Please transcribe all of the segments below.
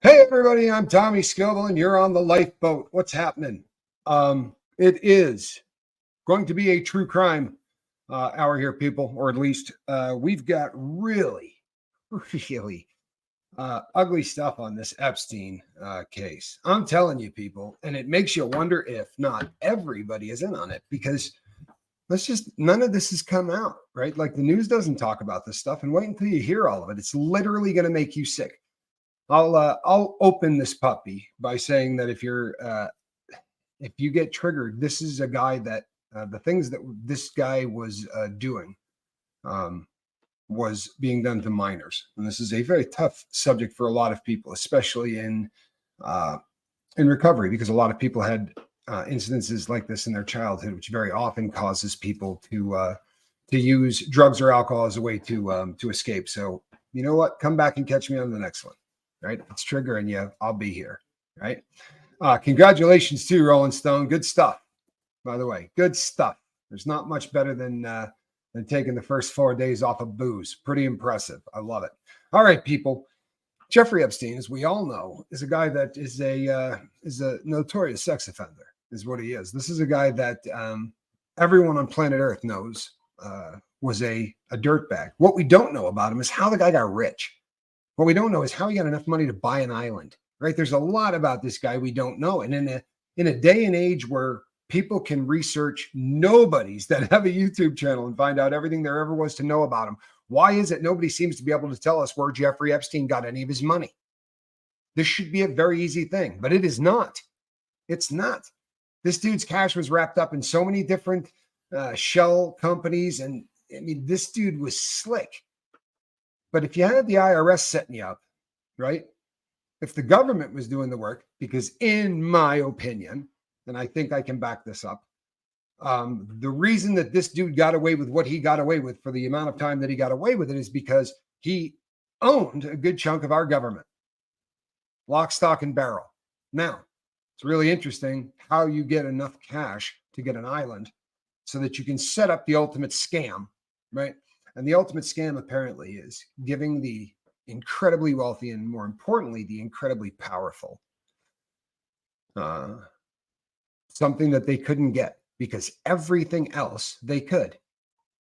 Hey everybody, I'm Tommy Scovel and you're on the lifeboat. What's happening? It is going to be a true crime hour here, people, or at least we've got really, really ugly stuff on this Epstein case. I'm telling you, people, and it makes you wonder if not everybody is in on it because none of this has come out, right? Like the news doesn't talk about this stuff, and wait until you hear all of it. It's literally going to make you sick. I'll open this puppy by saying that if you get triggered, this is a guy that the things that this guy was doing was being done to minors, and this is a very tough subject for a lot of people, especially in recovery, because a lot of people had incidences like this in their childhood, which very often causes people to use drugs or alcohol as a way to escape. So you know what? Come back and catch me on the next one. Right? If it's triggering you, I'll be here. Right? Congratulations to Rolling Stone. Good stuff, by the way. Good stuff. There's not much better than taking the first 4 days off of booze. Pretty impressive. I love it. All right, people. Jeffrey Epstein, as we all know, is a guy that is a notorious sex offender, is what he is. This is a guy that everyone on planet Earth knows was a dirtbag. What we don't know about him is how the guy got rich. What we don't know is how he got enough money to buy an island, right? There's a lot about this guy we don't know. And in a day and age where people can research nobodies that have a YouTube channel and find out everything there ever was to know about him, why is it nobody seems to be able to tell us where Jeffrey Epstein got any of his money? This should be a very easy thing, but it is not. It's not. This dude's cash was wrapped up in so many different shell companies. And I mean, this dude was slick. But if you had the IRS setting you up, right? If the government was doing the work, because in my opinion, and I think I can back this up, the reason that this dude got away with what he got away with for the amount of time that he got away with it is because he owned a good chunk of our government. Lock, stock, and barrel. Now, it's really interesting how you get enough cash to get an island so that you can set up the ultimate scam, right? And the ultimate scam apparently is giving the incredibly wealthy and, more importantly, the incredibly powerful something that they couldn't get because everything else they could,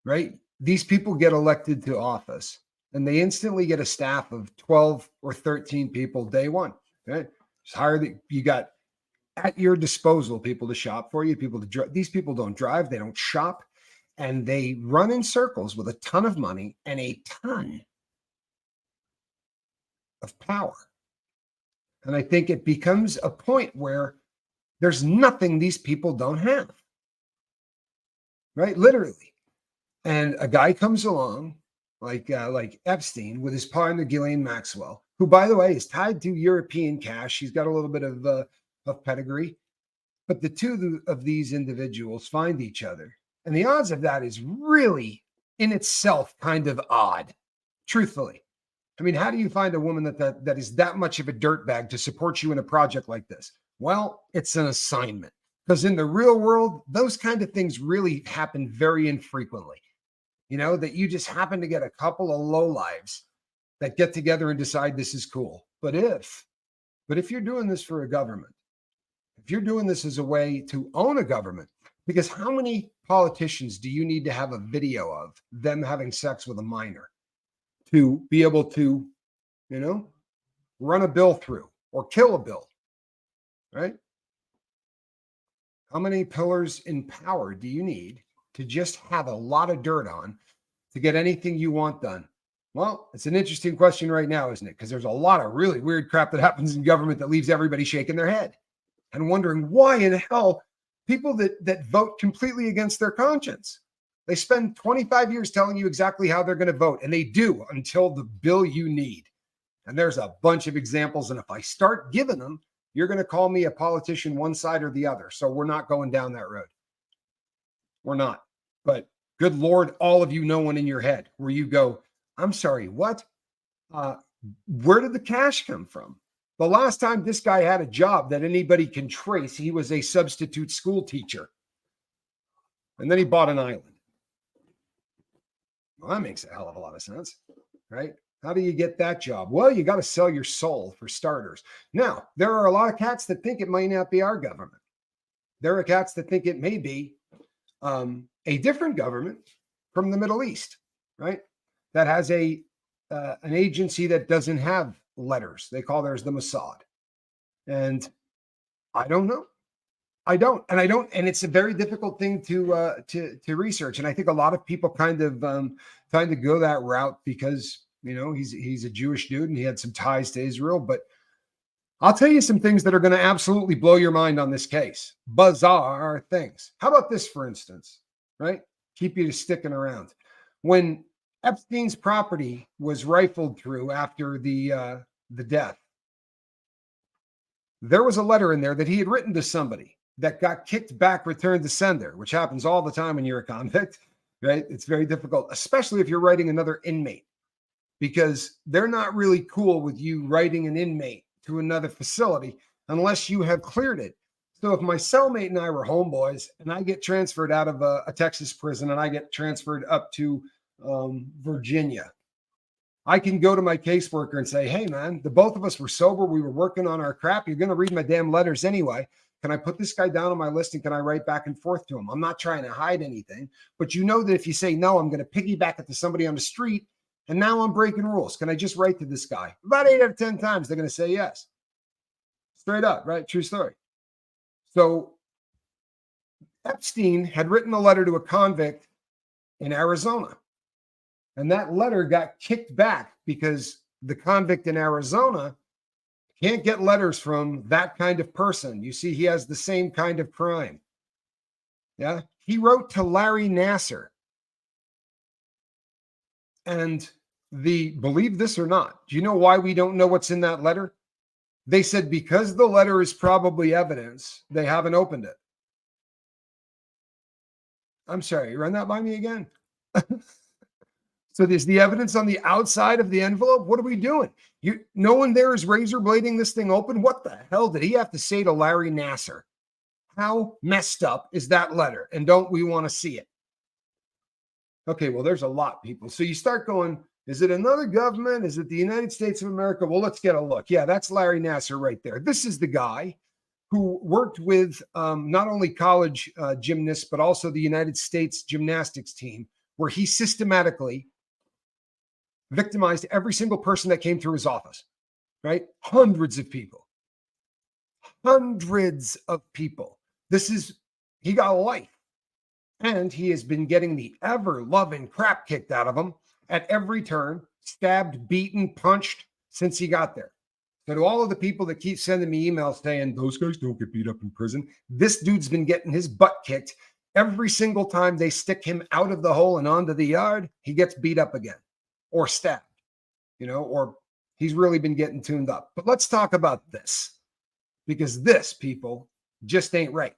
right? These people get elected to office and they instantly get a staff of 12 or 13 people day one, right? Just hire you got at your disposal people to shop for you, people to drive. These people don't drive, they don't shop. And they run in circles with a ton of money and a ton of power. And I think it becomes a point where there's nothing these people don't have, right? Literally. And a guy comes along like Epstein with his partner, Guily and Maxwell, who, by the way, is tied to European cash. He's got a little bit of pedigree. But the two of these individuals find each other. And the odds of that is really in itself kind of odd, truthfully. I mean, how do you find a woman that is that much of a dirtbag to support you in a project like this? Well, it's an assignment. Because in the real world, those kind of things really happen very infrequently. You know, that you just happen to get a couple of lowlives that get together and decide this is cool. But if you're doing this for a government, if you're doing this as a way to own a government, because how many politicians do you need to have a video of them having sex with a minor to be able to, run a bill through or kill a bill, right? How many pillars in power do you need to just have a lot of dirt on to get anything you want done? Well, it's an interesting question right now, isn't it? Because there's a lot of really weird crap that happens in government that leaves everybody shaking their head and wondering why in hell people that vote completely against their conscience. They spend 25 years telling you exactly how they're going to vote, and they do until the bill you need. And there's a bunch of examples, and if I start giving them, you're going to call me a politician one side or the other. So we're not going down that road. We're not. But good Lord, all of you know one in your head where you go, I'm sorry, what? Where did the cash come from? The last time this guy had a job that anybody can trace, he was a substitute school teacher. And then he bought an island. Well, that makes a hell of a lot of sense, right? How do you get that job? Well, you got to sell your soul for starters. Now, there are a lot of cats that think it might not be our government. There are cats that think it may be a different government from the Middle East, right? That has an agency that doesn't have letters. They call theirs the Mossad. And I don't know. I don't, and it's a very difficult thing to research. And I think a lot of people kind of go that route because he's a Jewish dude and he had some ties to Israel. But I'll tell you some things that are going to absolutely blow your mind on this case. Bizarre things. How about this, for instance? Right, keep you sticking around. When Epstein's property was rifled through after the death, there was a letter in there that he had written to somebody that got kicked back, returned to sender, which happens all the time when you're a convict, right? It's very difficult, especially if you're writing another inmate, because they're not really cool with you writing an inmate to another facility unless you have cleared it. So if my cellmate and I were homeboys and I get transferred out of a Texas prison and I get transferred up to Virginia, I can go to my caseworker and say, hey, man, the both of us were sober. We were working on our crap. You're going to read my damn letters anyway. Can I put this guy down on my list and can I write back and forth to him? I'm not trying to hide anything, but you know that if you say no, I'm going to piggyback it to somebody on the street. And now I'm breaking rules. Can I just write to this guy? About 8 out of 10 times, they're going to say yes. Straight up, right? True story. So Epstein had written a letter to a convict in Arizona. And that letter got kicked back because the convict in Arizona can't get letters from that kind of person. You see, he has the same kind of crime. Yeah. He wrote to Larry Nassar. And believe this or not, do you know why we don't know what's in that letter? They said because the letter is probably evidence, they haven't opened it. I'm sorry, run that by me again. So there's the evidence on the outside of the envelope. What are we doing? No one there is razor blading this thing open. What the hell did he have to say to Larry Nassar? How messed up is that letter? And don't we want to see it? Okay, well, there's a lot, people. So you start going, is it another government? Is it the United States of America? Well, let's get a look. Yeah, that's Larry Nassar right there. This is the guy who worked with not only college gymnasts, but also the United States gymnastics team, where he systematically victimized every single person that came through his office, right? Hundreds of people. He got a life. And he has been getting the ever-loving crap kicked out of him at every turn, stabbed, beaten, punched since he got there. So to all of the people that keep sending me emails saying, those guys don't get beat up in prison, this dude's been getting his butt kicked every single time they stick him out of the hole and onto the yard. He gets beat up again or stabbed, or he's really been getting tuned up. But let's talk about this, because this, people, just ain't right.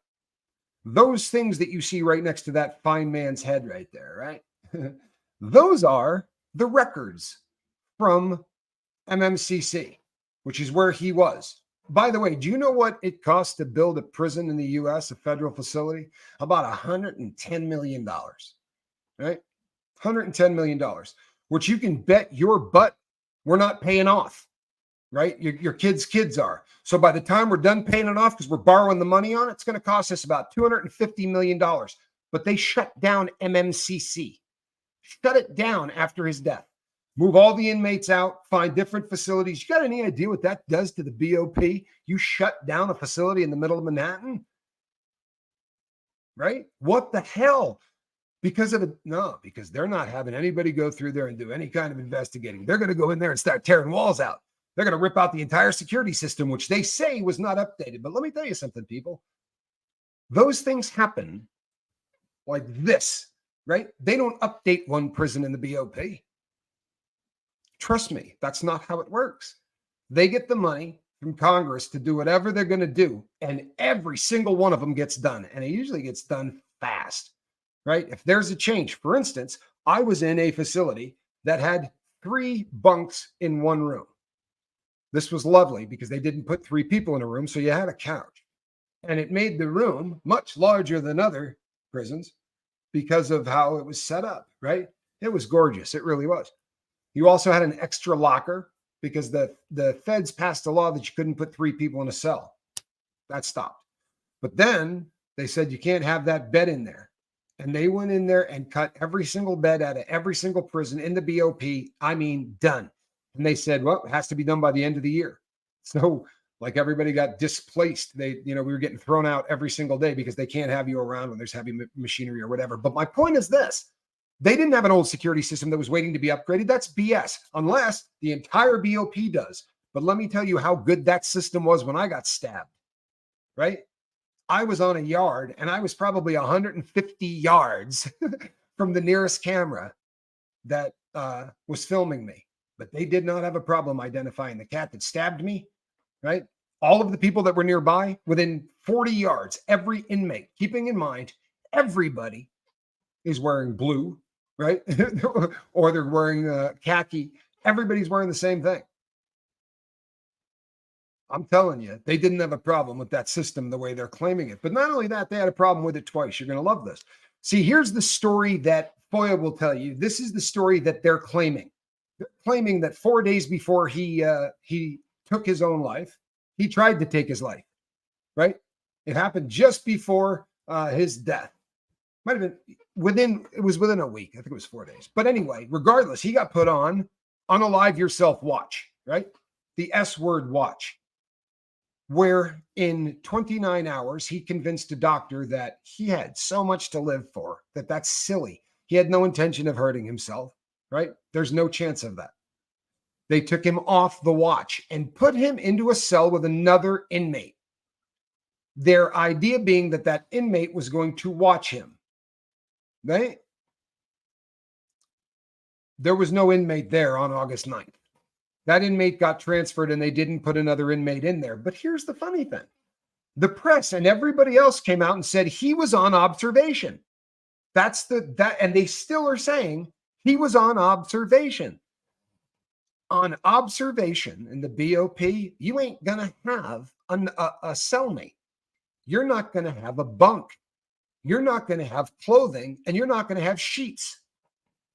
Those things that you see right next to that fine man's head right there, right? Those are the records from MMCC, which is where he was. By the way, do you know what it costs to build a prison in the U.S., a federal facility? About $110 million, right? $110 million, which you can bet your butt we're not paying off, right? Your kids are. So by the time we're done paying it off, because we're borrowing the money on it, it's going to cost us about $250 million. But they shut down MMCC, shut it down after his death. Move all the inmates out, find different facilities. You got any idea what that does to the BOP? You shut down a facility in the middle of Manhattan, right? What the hell? Because they're not having anybody go through there and do any kind of investigating. They're going to go in there and start tearing walls out. They're going to rip out the entire security system, which they say was not updated. But let me tell you something, people. Those things happen like this, right? They don't update one prison in the BOP. Trust me, that's not how it works. They get the money from Congress to do whatever they're going to do, and every single one of them gets done, and it usually gets done fast, right? If there's a change, for instance, I was in a facility that had 3 bunks in one room. This was lovely because they didn't put 3 people in a room, so you had a couch, and it made the room much larger than other prisons because of how it was set up, right? It was gorgeous. It really was. You also had an extra locker because the feds passed a law that you couldn't put 3 people in a cell. That stopped. But then they said you can't have that bed in there. And they went in there and cut every single bed out of every single prison in the BOP. I mean, done. And they said, well, it has to be done by the end of the year. So like everybody got displaced. We were getting thrown out every single day because they can't have you around when there's heavy machinery or whatever. But my point is this. They didn't have an old security system that was waiting to be upgraded. That's BS, unless the entire BOP does. But let me tell you how good that system was when I got stabbed, right? I was on a yard and I was probably 150 yards from the nearest camera that was filming me. But they did not have a problem identifying the cat that stabbed me, right? All of the people that were nearby, within 40 yards, every inmate, keeping in mind, everybody is wearing blue, right? Or they're wearing khaki. Everybody's wearing the same thing. I'm telling you, they didn't have a problem with that system the way they're claiming it. But not only that, they had a problem with it twice. You're going to love this. See, here's the story that Foya will tell you. This is the story that they're claiming. They're claiming that 4 days before he took his own life, he tried to take his life, right? It happened just before his death. Might have been within a week. I think it was 4 days. But anyway, regardless, he got put on unalive yourself watch, right? The S word watch, where in 29 hours, he convinced a doctor that he had so much to live for, that that's silly. He had no intention of hurting himself, right? There's no chance of that. They took him off the watch and put him into a cell with another inmate. Their idea being that that inmate was going to watch him, right? There was no inmate there on August 9th. That inmate got transferred and they didn't put another inmate in there. But here's the funny thing. The press and everybody else came out and said he was on observation. And they still are saying he was on observation. On observation in the BOP, you ain't going to have a cellmate. You're not going to have a bunk. You're not going to have clothing, and you're not going to have sheets,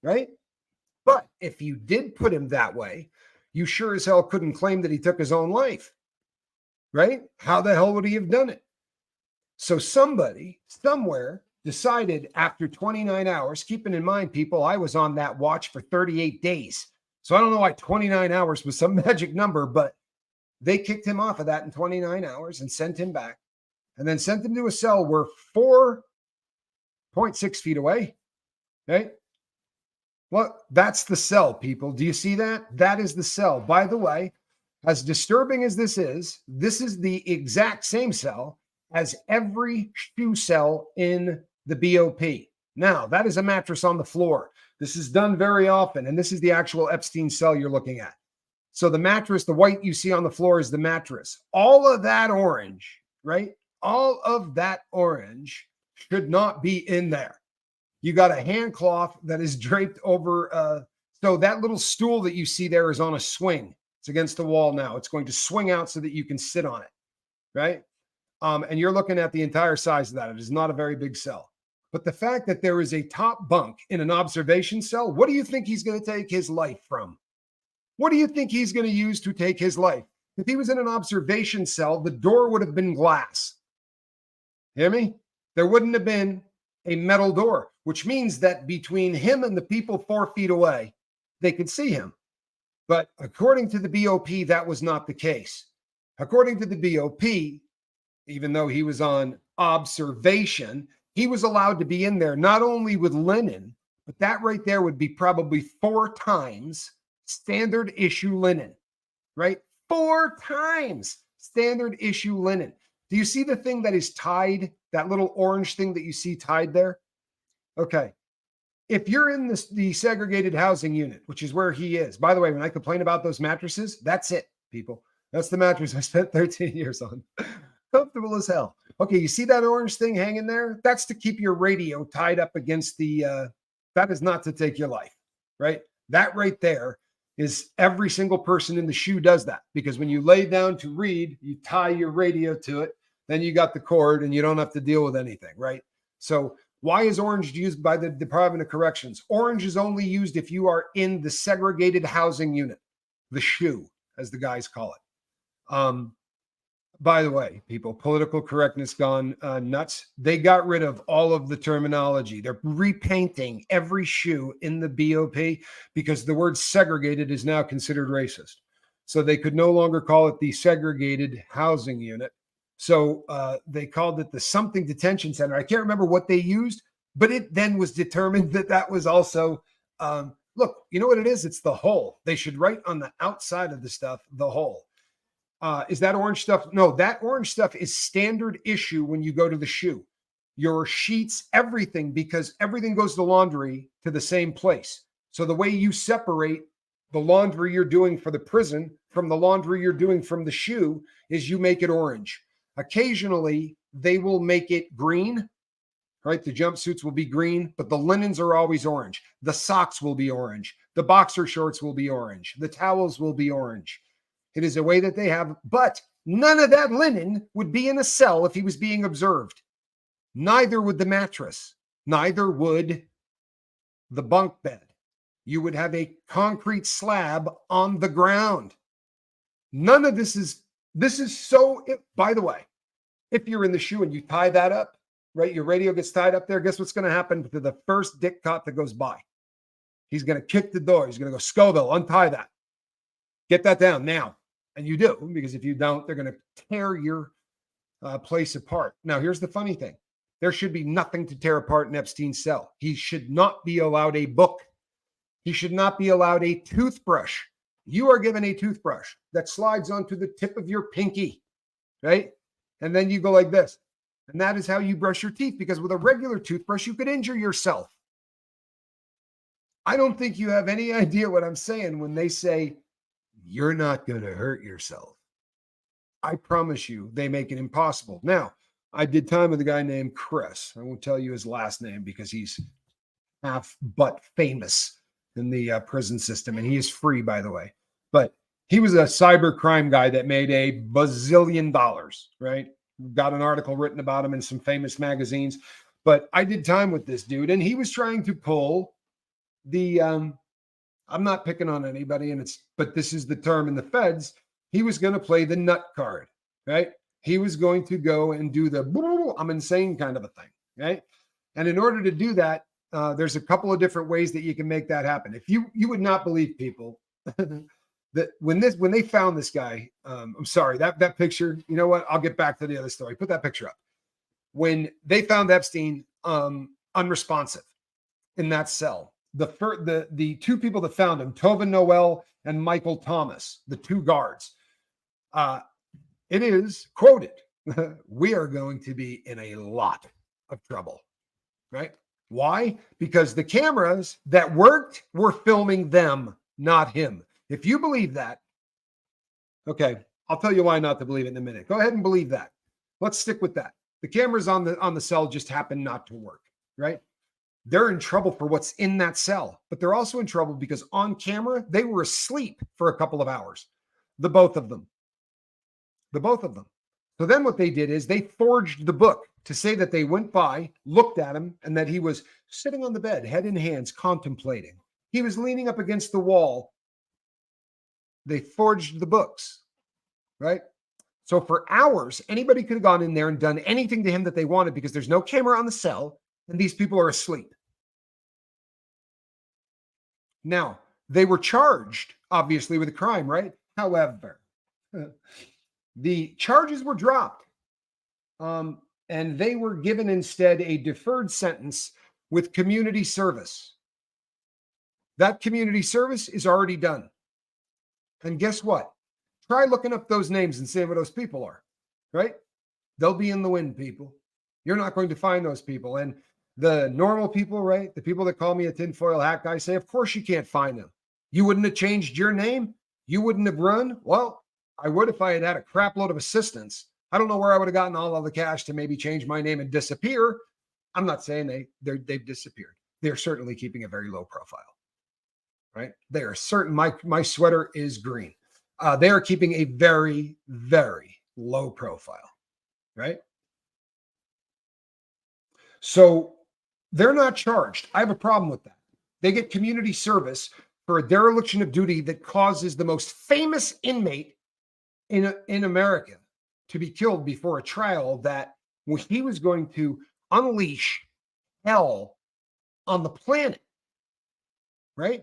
right? But if you did put him that way, you sure as hell couldn't claim that he took his own life, right? How the hell would he have done it? So somebody somewhere decided after 29 hours, keeping in mind, people, I was on that watch for 38 days. So I don't know why 29 hours was some magic number, but they kicked him off of that in 29 hours and sent him back, and then sent him to a cell where 4.6 feet away, right? Well, that's the cell, people. Do you see that? That is the cell. By the way, as disturbing as this is the exact same cell as every shoe cell in the BOP. Now, that is a mattress on the floor. This is done very often, and this is the actual Epstien cell you're looking at. So the mattress, the white you see on the floor is the mattress. All of that orange, right? All of that orange should not be in there. You got a hand cloth that is draped over. So that little stool that you see there is on a swing. It's against the wall now. It's going to swing out so that you can sit on it, right? And you're looking at the entire size of that. It is not a very big cell. But the fact that there is a top bunk in an observation cell, what do you think he's going to take his life from? What do you think he's going to use to take his life? If he was in an observation cell, the door would have been glass. Hear me? There wouldn't have been a metal door, which means that between him and the people 4 feet away, they could see him. But according to the BOP, that was not the case. According to the BOP, even though he was on observation, he was allowed to be in there not only with linen, but that right there would be probably 4 times standard issue linen, right? 4 times standard issue linen. Do you see the thing that is tied, that little orange thing that you see tied there? Okay. If you're in the segregated housing unit, which is where he is, by the way, when I complain about those mattresses, that's it, people. That's the mattress I spent 13 years on. Comfortable as hell. Okay, you see that orange thing hanging there? That's to keep your radio tied up against that is not to take your life, right? That right there is every single person in the shoe does that, because when you lay down to read, you tie your radio to it, then you got the cord and you don't have to deal with anything, right? So Why is orange used by the Department of Corrections? Orange is only used if you are in the segregated housing unit, the SHU, as the guys call it. By the way, people, political correctness gone nuts. They got rid of all of the terminology. They're repainting every SHU in the BOP because the word segregated is now considered racist. So they could no longer call it the segregated housing unit. So they called it the something detention center. I can't remember what they used, but it then was determined that that was also, look, you know what it is? It's the whole. They should write on the outside of the stuff, the whole. Is that orange stuff? No, that orange stuff is standard issue when you go to the SHU. Your sheets, everything, because everything goes to laundry to the same place. So the way you separate the laundry you're doing for the prison from the laundry you're doing from the SHU is you make it orange. Occasionally, they will make it green, right? The jumpsuits will be green, but the linens are always orange. The socks will be orange. The boxer shorts will be orange. The towels will be orange. It is a way that they have, but none of that linen would be in a cell if he was being observed. Neither would the mattress. Neither would the bunk bed. You would have a concrete slab on the ground. None of this is so, by the way, if you're in the SHU and you tie that up, right, your radio gets tied up there, guess what's going to happen to the first dick cop that goes by? He's going to kick the door. He's going to go, Scoville, untie that. Get that down now. And you do, because if you don't, they're going to tear your place apart. Now, here's the funny thing. There should be nothing to tear apart in Epstein's cell. He should not be allowed a book. He should not be allowed a toothbrush. You are given a toothbrush that slides onto the tip of your pinky, right? And then you go like this. And that is how you brush your teeth, because with a regular toothbrush, you could injure yourself. I don't think you have any idea what I'm saying when they say, you're not going to hurt yourself. I promise you, they make it impossible. Now, I did time with a guy named Chris. I won't tell you his last name because he's half but famous in the prison system, and he is free, by the way. But he was a cyber crime guy that made a bazillion dollars, right? Got an article written about him in some famous magazines. But I did time with this dude, and he was trying to pull the, I'm not picking on anybody, but this is the term in the feds. He was going to play the nut card, right? He was going to go and do the I'm insane kind of a thing, right? And in order to do that, there's a couple of different ways that you can make that happen. If you would not believe, people, that when they found this guy, I'm sorry, that picture, you know what? I'll get back to the other story. Put that picture up. When they found Epstein unresponsive in that cell, the two people that found him, Tova Noel and Michael Thomas, the two guards, it is quoted, we are going to be in a lot of trouble, right? Why? Because the cameras that worked were filming them, not him. If you believe that, okay, I'll tell you why not to believe it in a minute. Go ahead and believe that. Let's stick with that. The cameras on the cell just happen not to work, right? They're in trouble for what's in that cell, but they're also in trouble because on camera, they were asleep for a couple of hours. The both of them. So then what they did is they forged the book to say that they went by, looked at him, and that he was sitting on the bed, head in hands, contemplating. He was leaning up against the wall. They forged the books, right? So for hours, anybody could have gone in there and done anything to him that they wanted because there's no camera on the cell and these people are asleep. Now, they were charged, obviously, with a crime, right? However, the charges were dropped, and they were given instead a deferred sentence with community service. That community service is already done. And guess what? Try looking up those names and seeing what those people are, right? They'll be in the wind, people. You're not going to find those people. And the normal people, right? The people that call me a tinfoil hat guy say, of course you can't find them. You wouldn't have changed your name? You wouldn't have run? Well, I would if I had had a crap load of assistance. I don't know where I would have gotten all of the cash to maybe change my name and disappear. I'm not saying they've disappeared. They're certainly keeping a very low profile, right? They are certain. My sweater is green. They are keeping a very, very low profile, right? So They're not charged. I have a problem with that. They get community service for a dereliction of duty that causes the most famous inmate in America to be killed before a trial that he was going to unleash hell on the planet, right?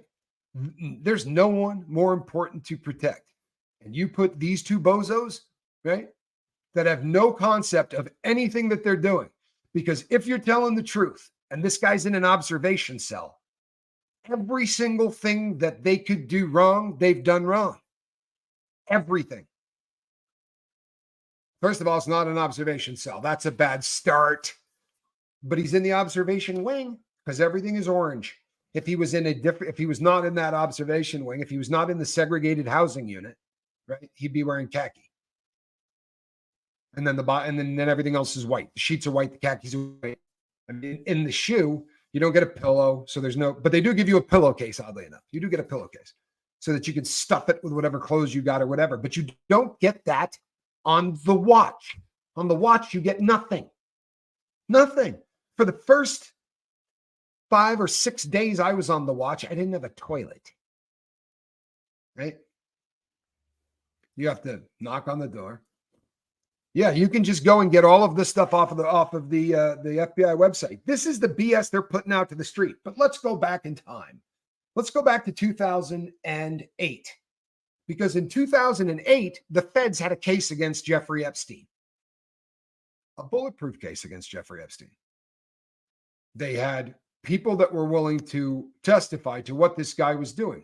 There's no one more important to protect. And you put these two bozos, right, that have no concept of anything that they're doing. Because if you're telling the truth, and this guy's in an observation cell, every single thing that they could do wrong, they've done wrong. Everything. First of all, it's not an observation cell. That's a bad start. But he's in the observation wing because everything is orange. If he was if he was not in that observation wing, if he was not in the segregated housing unit, right, he'd be wearing khaki. And then everything else is white. The sheets are white, the khakis are white. I mean, in the shoe, you don't get a pillow, so there's no, but they do give you a pillowcase, oddly enough. You do get a pillowcase so that you can stuff it with whatever clothes you got or whatever, but you don't get that on the watch. On the watch, you get nothing. Nothing. For the first 5 or 6 days I was on the watch, I didn't have a toilet. Right? You have to knock on the door. Yeah, you can just go and get all of this stuff off of the FBI website. This is the BS they're putting out to the street. But let's go back in time. Let's go back to 2008. Because in 2008, the feds had a case against Jeffrey Epstein. A bulletproof case against Jeffrey Epstein. They had people that were willing to testify to what this guy was doing.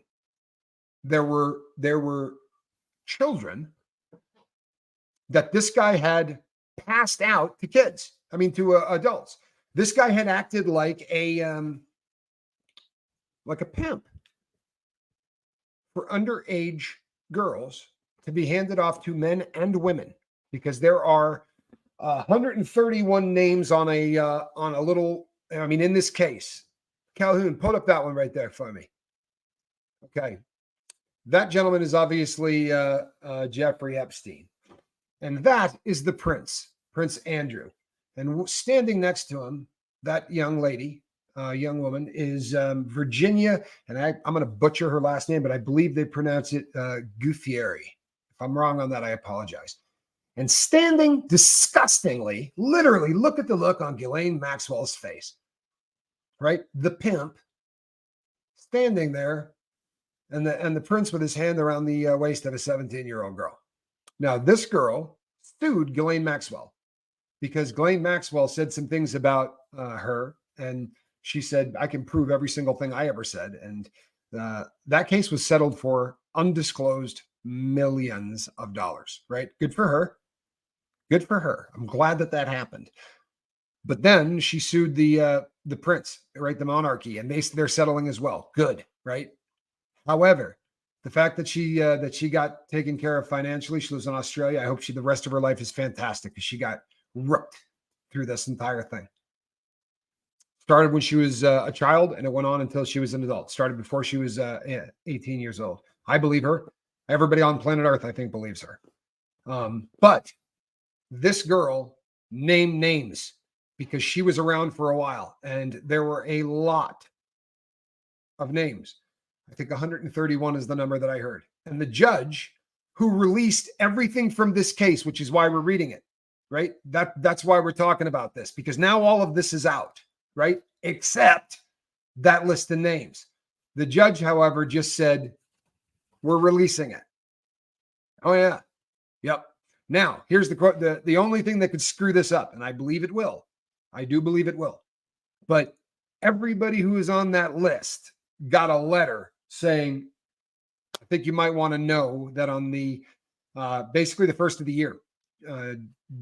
There were children that this guy had passed out to kids. I mean, to adults. This guy had acted like a pimp for underage girls to be handed off to men and women, because there are 131 names on a little. I mean, in this case, Calhoun, put up that one right there for me. Okay, that gentleman is obviously Jeffrey Epstein. And that is the Prince Andrew. And standing next to him, that young lady, young woman, is Virginia. And I'm going to butcher her last name, but I believe they pronounce it Guthieri. If I'm wrong on that, I apologize. And standing disgustingly, literally, look at the look on Ghislaine Maxwell's face, right? The pimp standing there, and the prince with his hand around the waist of a 17-year-old girl. Now, this girl sued Ghislaine Maxwell because Ghislaine Maxwell said some things about her, and she said, I can prove every single thing I ever said. And that case was settled for undisclosed millions of dollars, right? Good for her. Good for her. I'm glad that happened. But then she sued the prince, right? The monarchy, and they're settling as well. Good, right? However, the fact that she got taken care of financially, she lives in Australia. I hope the rest of her life is fantastic, because she got ripped through this entire thing. Started when she was a child, and it went on until she was an adult. Started before she was 18 years old. I believe her. Everybody on planet Earth, I think, believes her. But this girl named names because she was around for a while, and there were a lot of names. I think 131 is the number that I heard. And the judge who released everything from this case, which is why we're reading it, right? That's why we're talking about this, because now all of this is out, right? Except that list of names. The judge, however, just said, we're releasing it. Oh, yeah. Yep. Now, here's the quote. The only thing that could screw this up, and I believe it will. I do believe it will. But everybody who is on that list got a letter saying, I think you might want to know that on the basically the first of the year,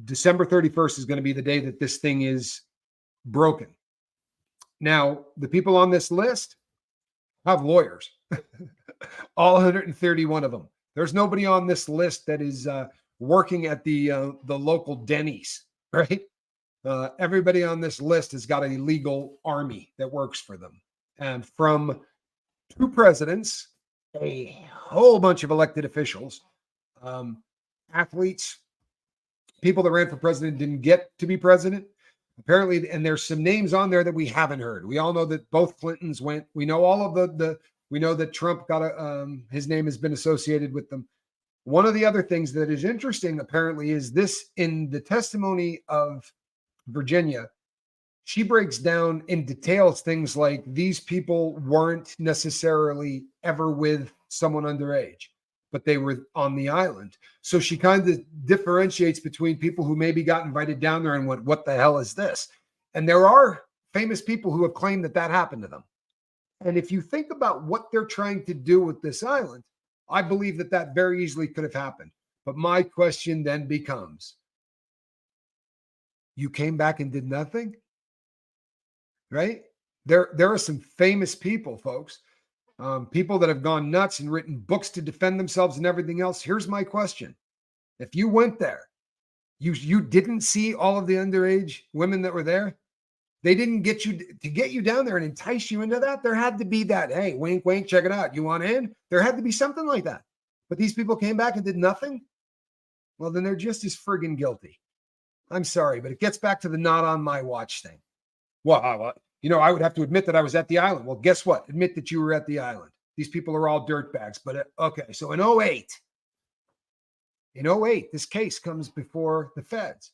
December 31st is going to be the day that this thing is broken. Now, the people on this list have lawyers, all 131 of them. There's nobody on this list that is working at the local Denny's, right? Everybody on this list has got a legal army that works for them. And from 2 presidents, a whole bunch of elected officials, athletes, people that ran for president didn't get to be president, Apparently, and there's some names on there that we haven't heard. We all know that both Clintons went. We know all of we know that Trump got his name has been associated with them. One of the other things that is interesting, apparently, is this in the testimony of Virginia. She breaks down in details things like these people weren't necessarily ever with someone underage, but they were on the island. So she kind of differentiates between people who maybe got invited down there and went, what the hell is this? And there are famous people who have claimed that that happened to them. And if you think about what they're trying to do with this island, I believe that that very easily could have happened. But my question then becomes, you came back and did nothing? Right? There are some famous people, folks, people that have gone nuts and written books to defend themselves and everything else. Here's my question. If you went there, you didn't see all of the underage women that were there? They didn't get you down there and entice you into that? There had to be that, hey, wink, wink, check it out. You want in? There had to be something like that. But these people came back and did nothing? Well, then they're just as friggin' guilty. I'm sorry, but it gets back to the not on my watch thing. Well, I would have to admit that I was at the island. Well, guess what? Admit that you were at the island. These people are all dirtbags. But okay, so in 08, this case comes before the feds.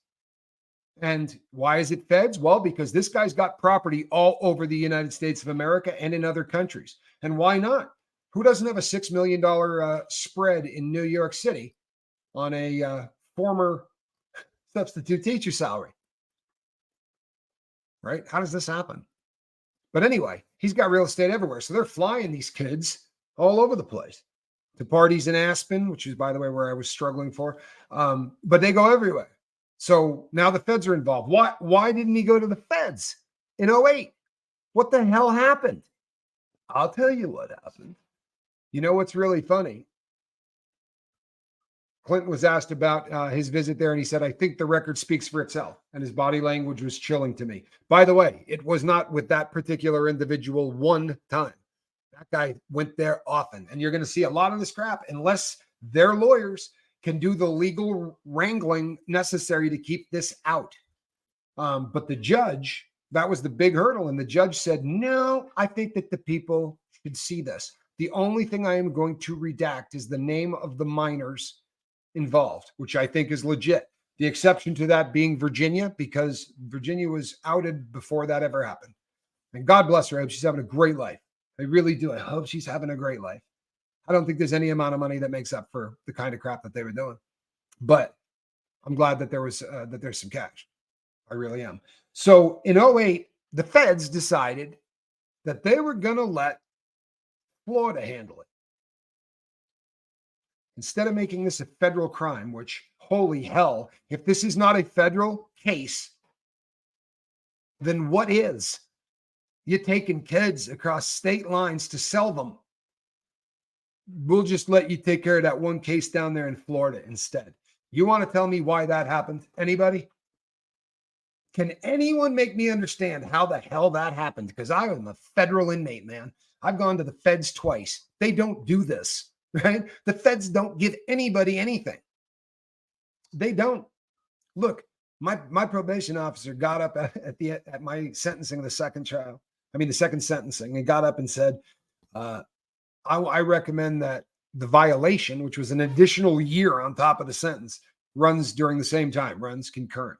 And why is it feds? Well, because this guy's got property all over the United States of America and in other countries. And why not? Who doesn't have a $6 million spread in New York City on a former substitute teacher salary? Right? How does this happen? But anyway, he's got real estate everywhere. So they're flying these kids all over the place to parties in Aspen, which is, by the way, where I was struggling for. But they go everywhere. So now the feds are involved. Why didn't he go to the feds in 08? What the hell happened? I'll tell you what happened. You know what's really funny? Clinton was asked about his visit there, and he said, I think the record speaks for itself. And his body language was chilling to me. By the way, it was not with that particular individual one time. That guy went there often. And you're going to see a lot of this crap unless their lawyers can do the legal wrangling necessary to keep this out. But the judge, that was the big hurdle. And the judge said, no, I think that the people should see this. The only thing I am going to redact is the name of the minors involved, which I think is legit. The exception to that being Virginia, because Virginia was outed before that ever happened. And God bless her. I hope she's having a great life. I really do. I hope she's having a great life. I don't think there's any amount of money that makes up for the kind of crap that they were doing. But I'm glad that there's some cash. I really am. So in 08, the feds decided that they were going to let Florida handle it. Instead of making this a federal crime, which, holy hell, if this is not a federal case, then what is? You're taking kids across state lines to sell them. We'll just let you take care of that one case down there in Florida instead. You want to tell me why that happened? Anybody? Can anyone make me understand how the hell that happened? Because I am a federal inmate, man. I've gone to the feds twice. They don't do this. Right? The feds don't give anybody anything. They don't. Look, my probation officer got up at my sentencing of the second sentencing, and got up and said, I recommend that the violation, which was an additional year on top of the sentence, runs during the same time, runs concurrent.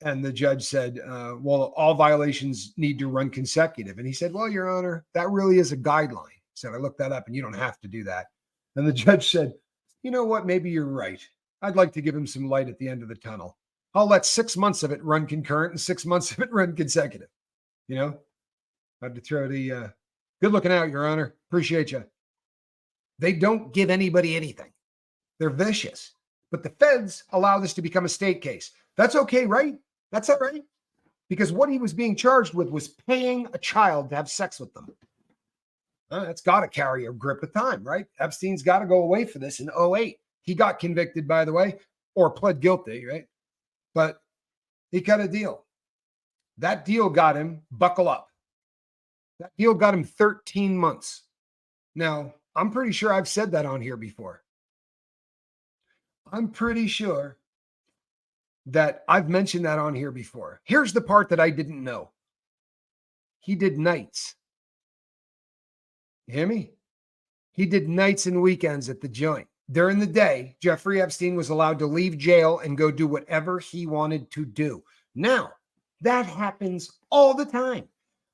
And the judge said, well, all violations need to run consecutive. And he said, well, Your Honor, that really is a guideline. He said, I looked that up and you don't have to do that. And the judge said, you know what? Maybe you're right. I'd like to give him some light at the end of the tunnel. I'll let 6 months of it run concurrent and 6 months of it run consecutive. You know, I had to throw the good looking out, Your Honor. Appreciate you. They don't give anybody anything. They're vicious. But the feds allow this to become a state case. That's okay, right? That's all right. Because what he was being charged with was paying a child to have sex with them. That's got to carry a grip of time, right? Epstein's got to go away for this in 08. He got convicted, by the way, or pled guilty, right? But he got a deal. That deal got him, buckle up. That deal got him 13 months. Now, I'm pretty sure I've said that on here before. I'm pretty sure that I've mentioned that on here before. Here's the part that I didn't know. He did nights. You hear me? He did nights and weekends at the joint. During the day, Jeffrey Epstein was allowed to leave jail and go do whatever he wanted to do. Now, that happens all the time.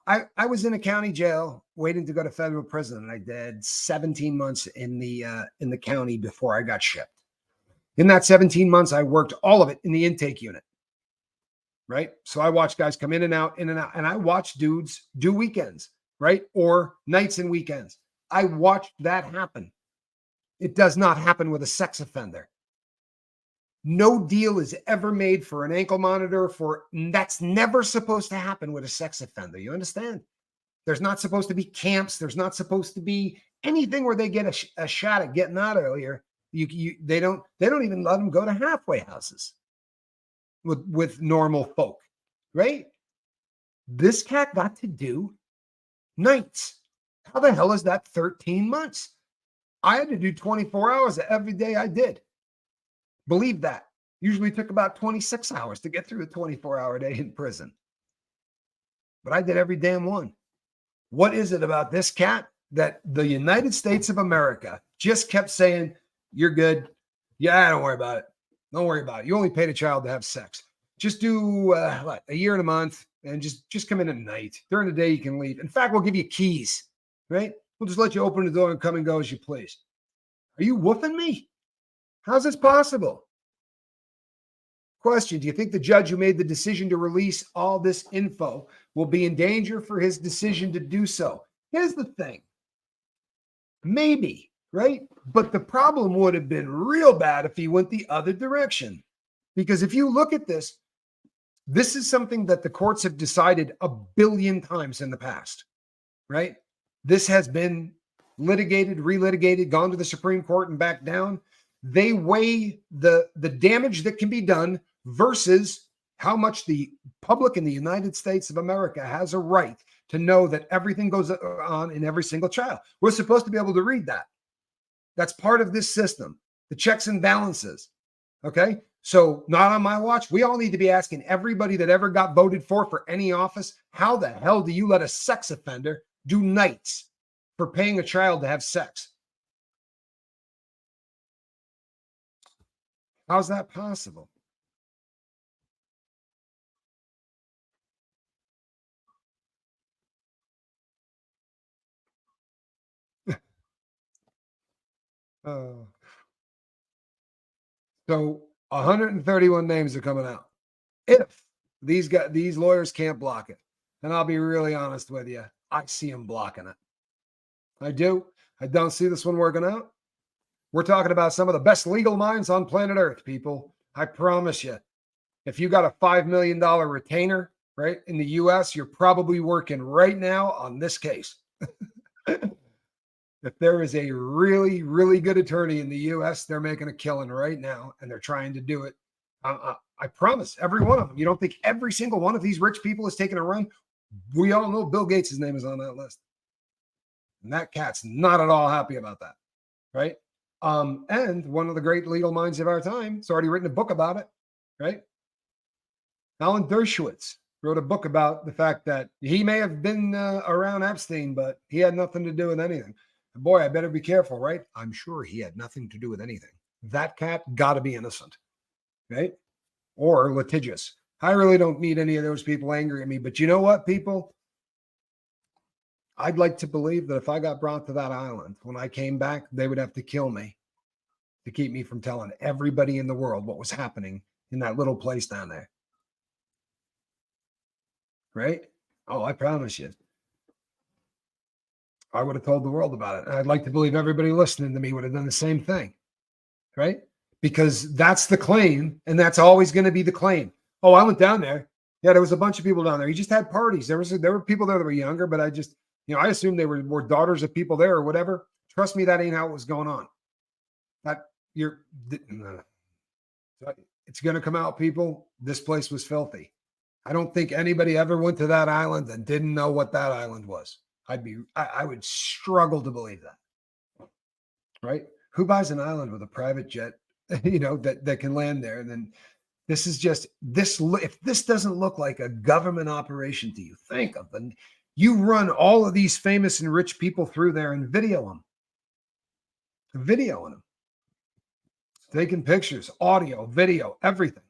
I was in a county jail waiting to go to federal prison, and I did 17 months in the county before I got shipped. In that 17 months, I worked all of it in the intake unit, right? So I watched guys come in and out, and I watched dudes do weekends, right? Or nights and weekends. I watched that happen. It does not happen with a sex offender. No deal is ever made for an ankle monitor that's never supposed to happen with a sex offender. You understand? There's not supposed to be camps. There's not supposed to be anything where they get a shot at getting out earlier. They don't even let them go to halfway houses with normal folk, right? This cat got to do nights. How the hell is that 13 months? I had to do 24 hours every day I did. Believe that. Usually took about 26 hours to get through a 24-hour day in prison. But I did every damn one. What is it about this cat that the United States of America just kept saying, you're good. Yeah, don't worry about it. Don't worry about it. You only paid a child to have sex. Just do a year and a month and just come in at night. During the day, you can leave. In fact, we'll give you keys, right? We'll just let you open the door and come and go as you please. Are you woofing me? How's this possible? Question, do you think the judge who made the decision to release all this info will be in danger for his decision to do so? Here's the thing. Maybe, right? But the problem would have been real bad if he went the other direction. Because if you look at this, this is something that the courts have decided a billion times in the past, right? This has been litigated, relitigated, gone to the Supreme Court and back down. They weigh the damage that can be done versus how much the public in the United States of America has a right to know that everything goes on in every single child. We're supposed to be able to read that. That's part of this system, the checks and balances. Okay. So not on my watch. We all need to be asking everybody that ever got voted for any office, how the hell do you let a sex offender do nights for paying a child to have sex? How's that possible? So 131 names are coming out. If these lawyers can't block it, and I'll be really honest with you, I see them blocking it. I do. I don't see this one working out. We're talking about some of the best legal minds on planet Earth, people. I promise you. If you got a $5 million retainer, right, in the US, you're probably working right now on this case. If there is a really, really good attorney in the US, they're making a killing right now, and they're trying to do it. I promise, every one of them. You don't think every single one of these rich people is taking a run? We all know Bill Gates' name is on that list. And that cat's not at all happy about that, right? And one of the great legal minds of our time has already written a book about it, right? Alan Dershowitz wrote a book about the fact that he may have been around Epstein, but he had nothing to do with anything. Boy, I better be careful, right? I'm sure he had nothing to do with anything. That cat got to be innocent, right? Or litigious. I really don't need any of those people angry at me. But you know what, people? I'd like to believe that if I got brought to that island, when I came back, they would have to kill me to keep me from telling everybody in the world what was happening in that little place down there. Right? Oh, I promise you. I would have told the world about it. And I'd like to believe everybody listening to me would have done the same thing. Right? Because that's the claim, and that's always going to be the claim. Oh, I went down there. Yeah, there was a bunch of people down there. He just had parties. There were people there that were younger, but I just, I assumed they were daughters of people there or whatever. Trust me, that ain't how it was going on. It's going to come out, people. This place was filthy. I don't think anybody ever went to that island and didn't know what that island was. I would struggle to believe that. Right? Who buys an island with a private jet, that can land there? And then This is just this. If this doesn't look like a government operation to you, think of them. You run all of these famous and rich people through there and videoing them, taking pictures, audio, video, everything.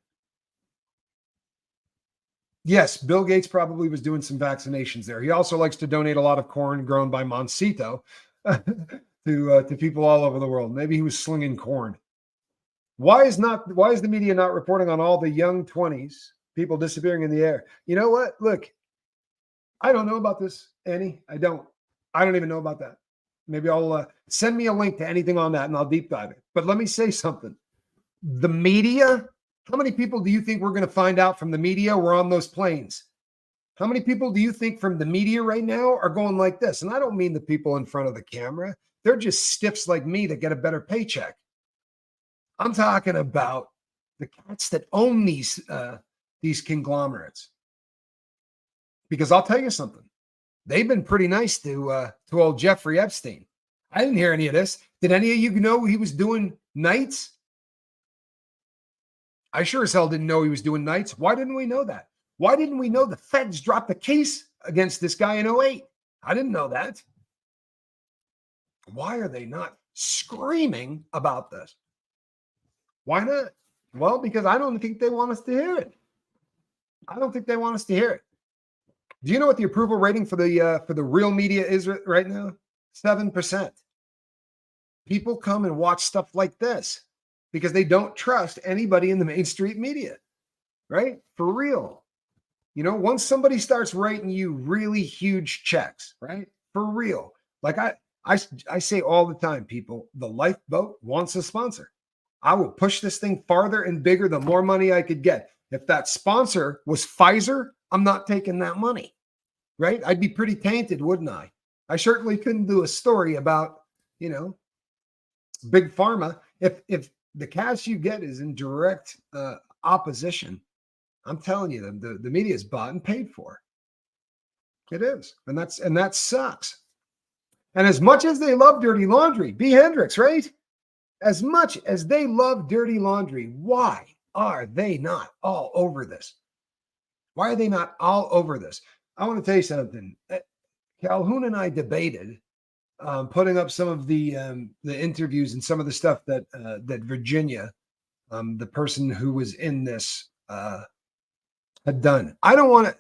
Yes, Bill Gates probably was doing some vaccinations there. He also likes to donate a lot of corn grown by Monsanto to people all over the world. Maybe he was slinging corn. Why is the media not reporting on all the young 20s people disappearing in the air? You know what? Look, I don't know about this, Annie. I don't even know about that. Maybe I'll send me a link to anything on that and I'll deep dive it. But let me say something. The media, how many people do you think we're going to find out from the media were on those planes? How many people do you think from the media right now are going like this? And I don't mean the people in front of the camera. They're just stiffs like me that get a better paycheck. I'm talking about the cats that own these conglomerates. Because I'll tell you something. They've been pretty nice to old Jeffrey Epstein. I didn't hear any of this. Did any of you know he was doing nights? I sure as hell didn't know he was doing nights. Why didn't we know that? Why didn't we know the feds dropped the case against this guy in 2008? I didn't know that. Why are they not screaming about this? Why not? Well, because I don't think they want us to hear it. I don't think they want us to hear it. Do you know what the approval rating for the real media is right now? 7%. People come and watch stuff like this because they don't trust anybody in the mainstream media, right? For real. You know, once somebody starts writing you really huge checks, right? For real. Like I say all the time, people, the lifeboat wants a sponsor. I will push this thing farther and bigger the more money I could get. If that sponsor was Pfizer, I'm not taking that money, right? I'd be pretty tainted, wouldn't I? I certainly couldn't do a story about, you know, big pharma. If the cash you get is in direct opposition, I'm telling you, the media is bought and paid for. It is, and that sucks. And as much as they love dirty laundry, B. Hendricks, right? As much as they love dirty laundry, why are they not all over this? Why are they not all over this? I want to tell you something. Calhoun and I debated putting up some of the interviews and some of the stuff that Virginia, the person who was in this, had done. I don't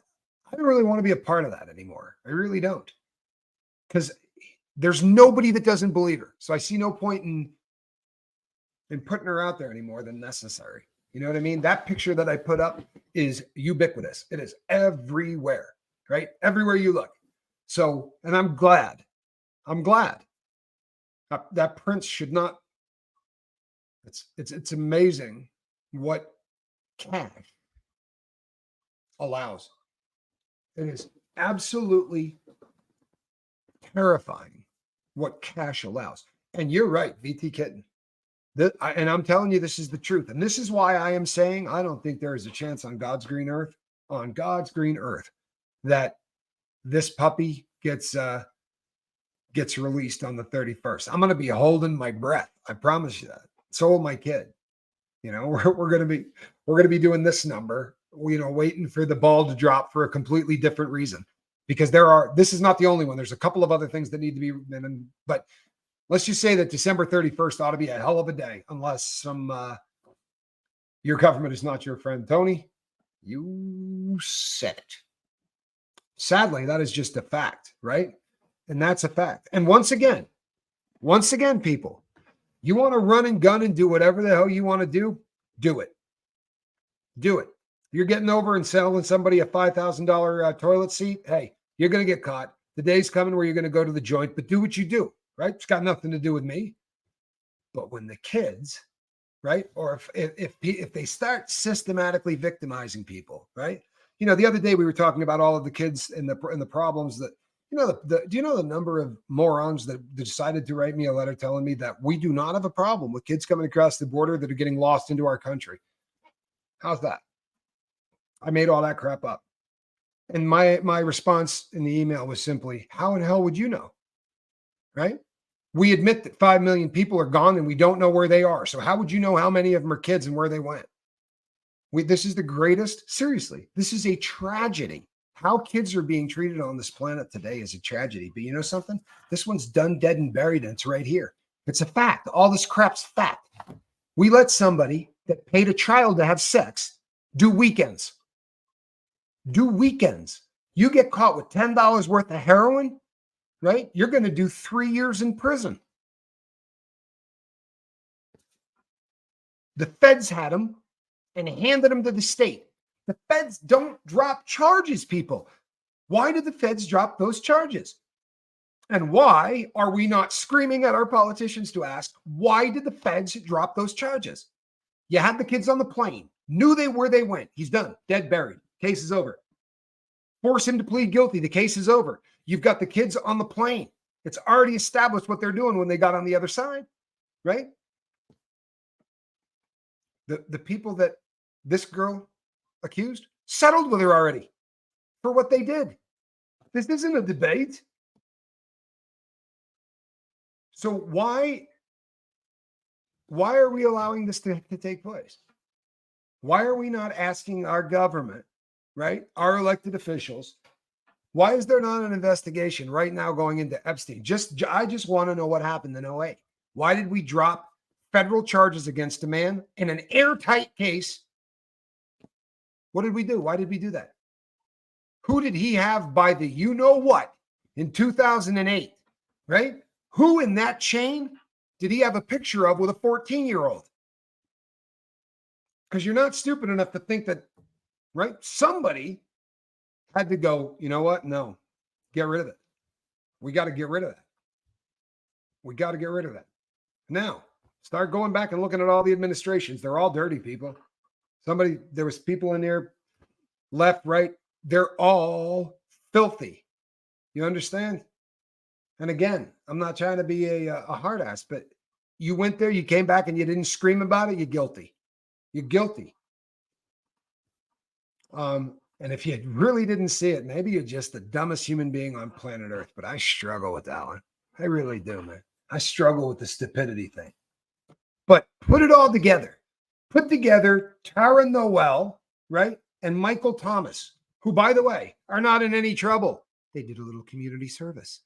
really want to be a part of that anymore. I really don't, because there's nobody that doesn't believe her. So I see no point in putting her out there any more than necessary. You know what I mean? That picture that I put up is ubiquitous. It is everywhere, right? Everywhere you look. So, and I'm glad. That prince should not. It's amazing what cash allows. It is absolutely terrifying what cash allows. And you're right, VT Kitten. And I'm telling you, this is the truth. And this is why I am saying I don't think there is a chance on God's green earth, that this puppy gets released on the 31st. I'm going to be holding my breath. I promise you that. So will my kid. You know, we're going to be doing this number, you know, waiting for the ball to drop for a completely different reason, because this is not the only one. There's a couple of other things that need to be, but let's just say that December 31st ought to be a hell of a day, unless your government is not your friend. Tony, you said it. Sadly, that is just a fact, right? And that's a fact. And once again, people, you want to run and gun and do whatever the hell you want to do, do it. Do it. You're getting over and selling somebody a $5,000 toilet seat. Hey, you're going to get caught. The day's coming where you're going to go to the joint, but do what you do, right? It's got nothing to do with me. But when the kids, right? Or if they start systematically victimizing people, right? You know, the other day we were talking about all of the kids and the problems that, you know, do you know the number of morons that decided to write me a letter telling me that we do not have a problem with kids coming across the border that are getting lost into our country? How's that? I made all that crap up. And my response in the email was simply, how in hell would you know? Right? We admit that 5 million people are gone and we don't know where they are. So how would you know how many of them are kids and where they went? This is the greatest, seriously, this is a tragedy. How kids are being treated on this planet today is a tragedy. But you know something? This one's done, dead, and buried, and it's right here. It's a fact. All this crap's fact. We let somebody that paid a child to have sex do weekends. Do weekends. You get caught with $10 worth of heroin, right? You're going to do 3 years in prison. The feds had him and handed him to the state. The feds don't drop charges, people. Why did the feds drop those charges? And why are we not screaming at our politicians to ask, why did the feds drop those charges? You had the kids on the plane, knew where they went. He's done, dead, buried. Case is over. Force him to plead guilty. The case is over. You've got the kids on the plane. It's already established what they're doing when they got on the other side, right? The people that this girl accused settled with her already for what they did. This isn't a debate. So why are we allowing this to take place? Why are we not asking our government, right, our elected officials, why is there not an investigation right now going into Epstein? I just want to know what happened in 08. Why did we drop federal charges against a man in an airtight case? What did we do? Why did we do that? Who did he have by the you-know-what in 2008, right? Who in that chain did he have a picture of with a 14-year-old? Because you're not stupid enough to think that, right? Somebody had to go, you know what? No, get rid of it. We got to get rid of that. We got to get rid of that. Now, start going back and looking at all the administrations. They're all dirty people. There was people in there, left, right. They're all filthy. You understand? And again, I'm not trying to be a hard ass, but you went there, you came back and you didn't scream about it. You're guilty. You're guilty. And if you really didn't see it, maybe you're just the dumbest human being on planet Earth, but I struggle with that one. I really do, man. I struggle with the stupidity thing. But put it all together. Put together Tara Noel, right? And Michael Thomas, who, by the way, are not in any trouble. They did a little community service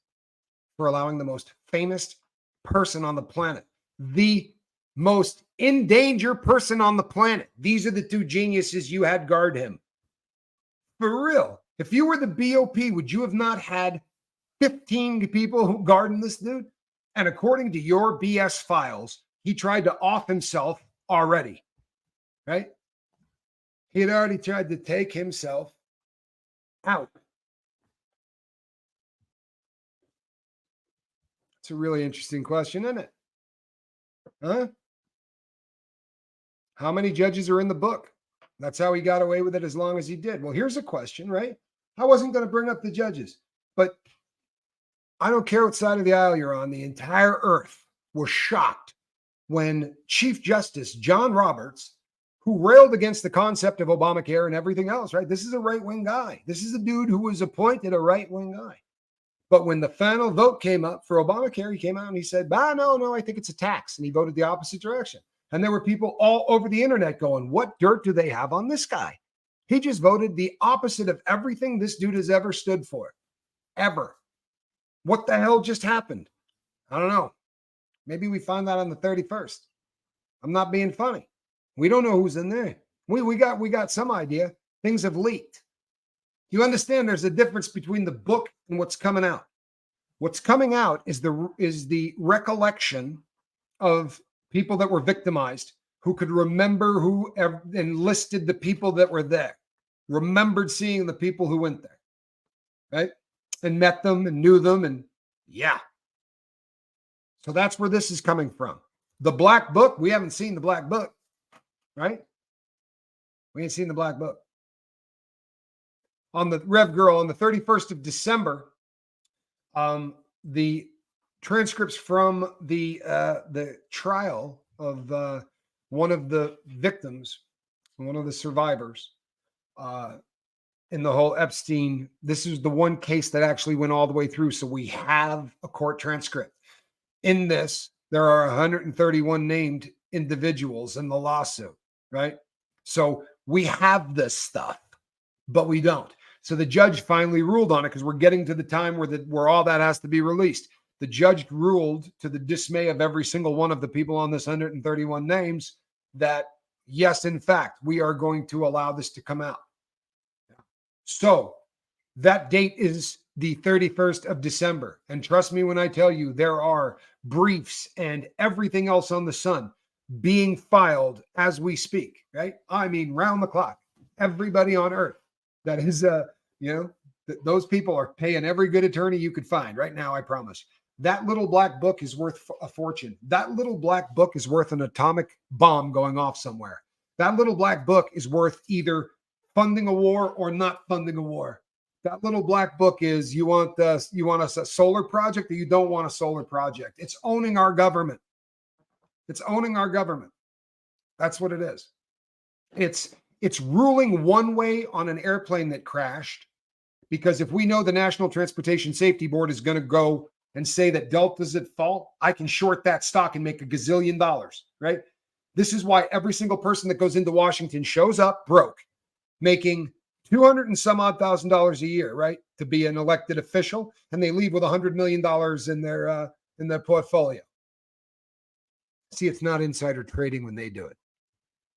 for allowing the most famous person on the planet, the most in danger person on the planet. These are the two geniuses you had guard him. For real. If you were the BOP, would you have not had 15 people who guarded this dude? And according to your BS files, he tried to off himself already, right? He had already tried to take himself out. It's a really interesting question, isn't it? Huh? How many judges are in the book? That's how he got away with it as long as he did. Well, here's a question, right? I wasn't going to bring up the judges, but I don't care what side of the aisle you're on. The entire earth was shocked when Chief Justice John Roberts, who railed against the concept of Obamacare and everything else, right? This is a right-wing guy. This is a dude who was appointed a right-wing guy. But when the final vote came up for Obamacare, he came out and he said, no, I think it's a tax. And he voted the opposite direction. And there were people all over the internet going, what dirt do they have on this guy? He just voted the opposite of everything this dude has ever stood for. Ever. What the hell just happened? I don't know. Maybe we find that on the 31st. I'm not being funny. We don't know who's in there. We got some idea. Things have leaked. You understand there's a difference between the book and what's coming out. What's coming out is the recollection of people that were victimized, who could remember who enlisted the people that were there, remembered seeing the people who went there, right? And met them and knew them. And yeah. So that's where this is coming from. The black book, we haven't seen the black book, right? We ain't seen the black book. On the Rev Girl, on the 31st of December, the transcripts from the trial of one of the victims, one of the survivors in the whole Epstien. This is the one case that actually went all the way through. So we have a court transcript. In this, there are 131 named individuals in the lawsuit, right? So We have this stuff, but we don't. So the judge finally ruled on it because we're getting to the time where all that has to be released. The judge ruled, to the dismay of every single one of the people on this 131 names, that yes, in fact, we are going to allow this to come out. So that date is the 31st of December. And trust me when I tell you, there are briefs and everything else on the sun being filed as we speak, right? I mean, round the clock, everybody on earth that is, those people are paying every good attorney you could find right now, I promise. That little black book is worth a fortune. That little black book is worth an atomic bomb going off somewhere. That little black book is worth either funding a war or not funding a war. That little black book is, you want us a solar project or you don't want a solar project. It's owning our government. It's owning our government. That's what it is. It's ruling one way on an airplane that crashed, because if we know the National Transportation Safety Board is going to go and say that Delta's at fault, I can short that stock and make $1 gazillion, right? This is why every single person that goes into Washington shows up broke, making $200 and some odd thousand a year, right, to be an elected official, and they leave with $100 million in their portfolio. See, it's not insider trading when they do it.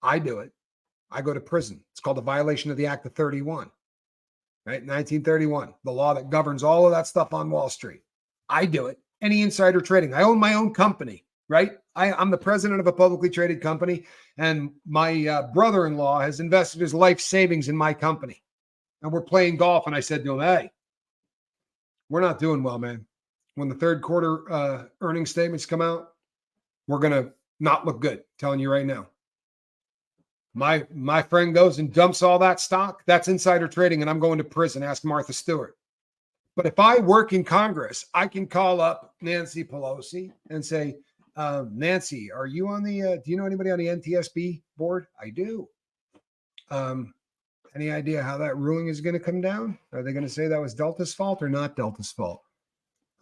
I do it. I go to prison. It's called a violation of the Act of 31, right? 1931, the law that governs all of that stuff on Wall Street. I do it. Any insider trading. I own my own company, right? I'm the president of a publicly traded company, and my brother-in-law has invested his life savings in my company. And we're playing golf, and I said to him, hey, we're not doing well, man. When the third quarter earnings statements come out, we're going to not look good, telling you right now. My friend goes and dumps all that stock. That's insider trading, and I'm going to prison. Ask Martha Stewart. But if I work in Congress, I can call up Nancy Pelosi and say, Nancy, are you on the, do you know anybody on the NTSB board? I do. Any idea how that ruling is going to come down? Are they going to say that was Delta's fault or not Delta's fault?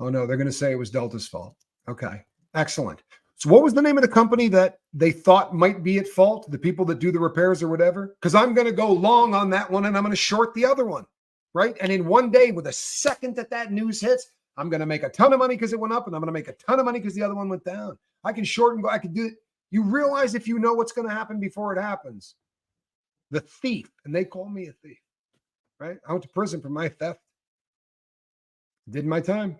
Oh, no, they're going to say it was Delta's fault. Okay, excellent. So what was the name of the company that they thought might be at fault? The people that do the repairs or whatever? Because I'm going to go long on that one and I'm going to short the other one, right? And in one day, with a second that news hits, I'm going to make a ton of money because it went up, and I'm going to make a ton of money because the other one went down. I can short and go. I can do it. You realize if you know what's going to happen before it happens. The thief, and they call me a thief, right? I went to prison for my theft. Did my time.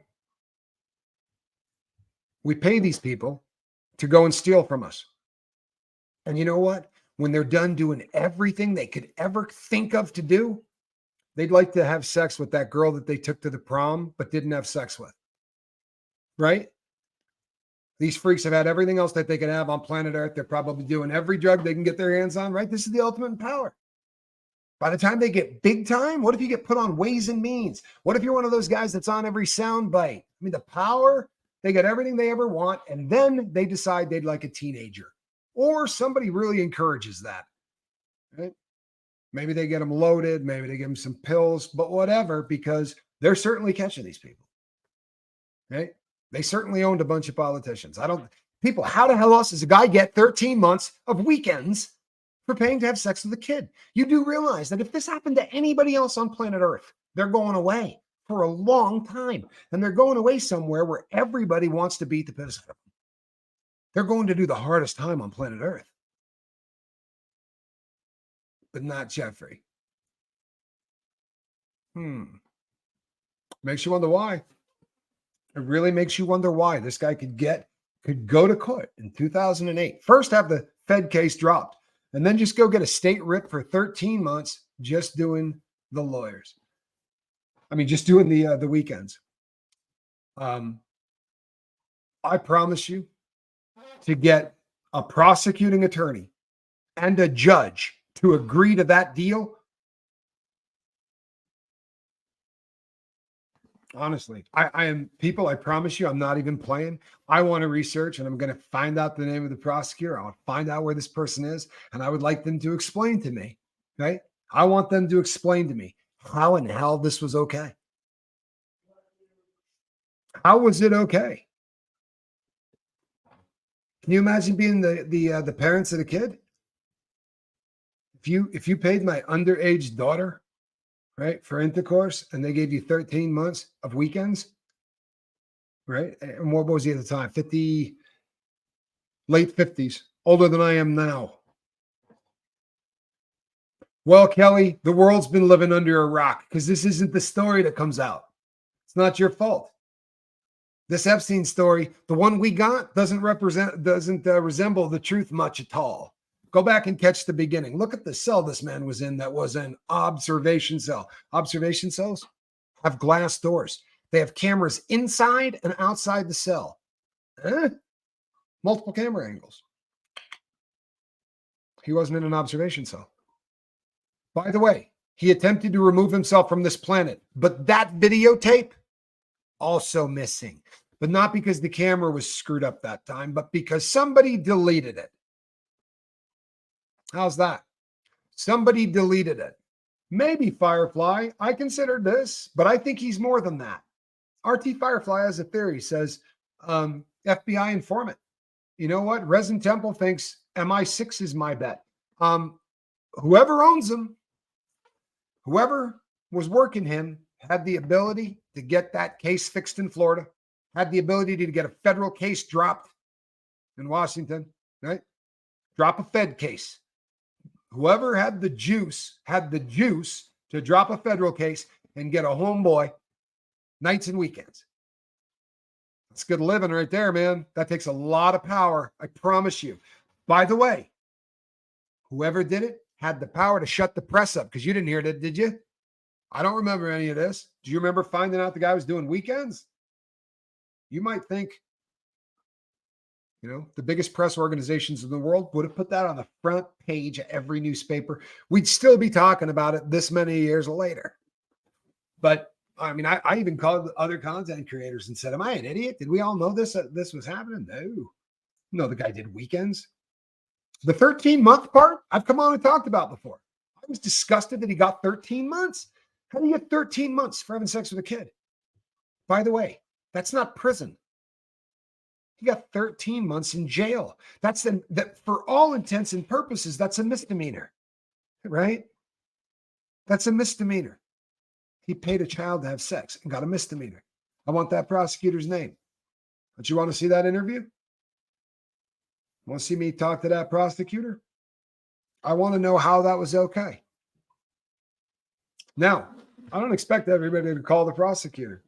We pay these people to go and steal from us. And you know what? When they're done doing everything they could ever think of to do, they'd like to have sex with that girl that they took to the prom but didn't have sex with, right? These freaks have had everything else that they could have on planet Earth. They're probably doing every drug they can get their hands on, right? This is the ultimate in power. By the time they get big time, what if you get put on Ways and Means? What if you're one of those guys that's on every sound bite? I mean, the power, they get everything they ever want, and then they decide they'd like a teenager. Or somebody really encourages that, right? Maybe they get them loaded. Maybe they give them some pills, but whatever, because they're certainly catching these people, right? They certainly owned a bunch of politicians. How the hell else does a guy get 13 months of weekends for paying to have sex with a kid? You do realize that if this happened to anybody else on planet Earth, they're going away for a long time. And they're going away somewhere where everybody wants to beat the piss out of them. They're going to do the hardest time on planet Earth. But not Jeffrey. Makes you wonder why. It really makes you wonder why this guy could go to court in 2008. First have the Fed case dropped, and then just go get a state writ for 13 months just doing the lawyers. I mean, just doing the weekends. I promise you, to get a prosecuting attorney and a judge to agree to that deal, honestly, I promise you, I'm not even playing. I want to research, and I'm going to find out the name of the prosecutor. I want to find out where this person is, and I would like them to explain to me, right? I want them to explain to me how in hell this was okay. How was it okay? Can you imagine being the parents of the kid? if you paid my underage daughter, right, for intercourse, and they gave you 13 months of weekends, right? And what was he at the time? 50, late 50s, older than I am now. Well, Kelly, the world's been living under a rock because this isn't the story that comes out. It's not your fault. This Epstein story, the one we got, doesn't resemble the truth much at all. Go back and catch the beginning. Look at the cell this man was in. That was an observation cell. Observation cells have glass doors. They have cameras inside and outside the cell. Multiple camera angles. He wasn't in an observation cell. By the way, he attempted to remove himself from this planet, but that videotape also missing. But not because the camera was screwed up that time, but because somebody deleted it. How's that? Somebody deleted it. Maybe Firefly. I considered this, but I think he's more than that. RT Firefly has a theory, says FBI informant. You know what? Resin Temple thinks MI6 is my bet. Whoever owns him, whoever was working him, had the ability to get that case fixed in Florida, had the ability to get a federal case dropped in Washington, right? Drop a Fed case. Whoever had the juice to drop a federal case and get a homeboy nights and weekends. That's good living right there, man. That takes a lot of power, I promise you. By the way, whoever did it had the power to shut the press up, because you didn't hear that, did you? I don't remember any of this. Do you remember finding out the guy was doing weekends? You might think, the biggest press organizations in the world would have put that on the front page of every newspaper. We'd still be talking about it this many years later. But I mean, I even called other content creators and said, am I an idiot? Did we all know this was happening? No, the guy did weekends. The 13-month part, I've come on and talked about before. I was disgusted that he got 13 months. How do you get 13 months for having sex with a kid? By the way, that's not prison. He got 13 months in jail. That for all intents and purposes, that's a misdemeanor, right? That's a misdemeanor. He paid a child to have sex and got a misdemeanor. I want that prosecutor's name. Don't you want to see that interview? Want to see me talk to that prosecutor? I want to know how that was okay. Now, I don't expect everybody to call the prosecutor.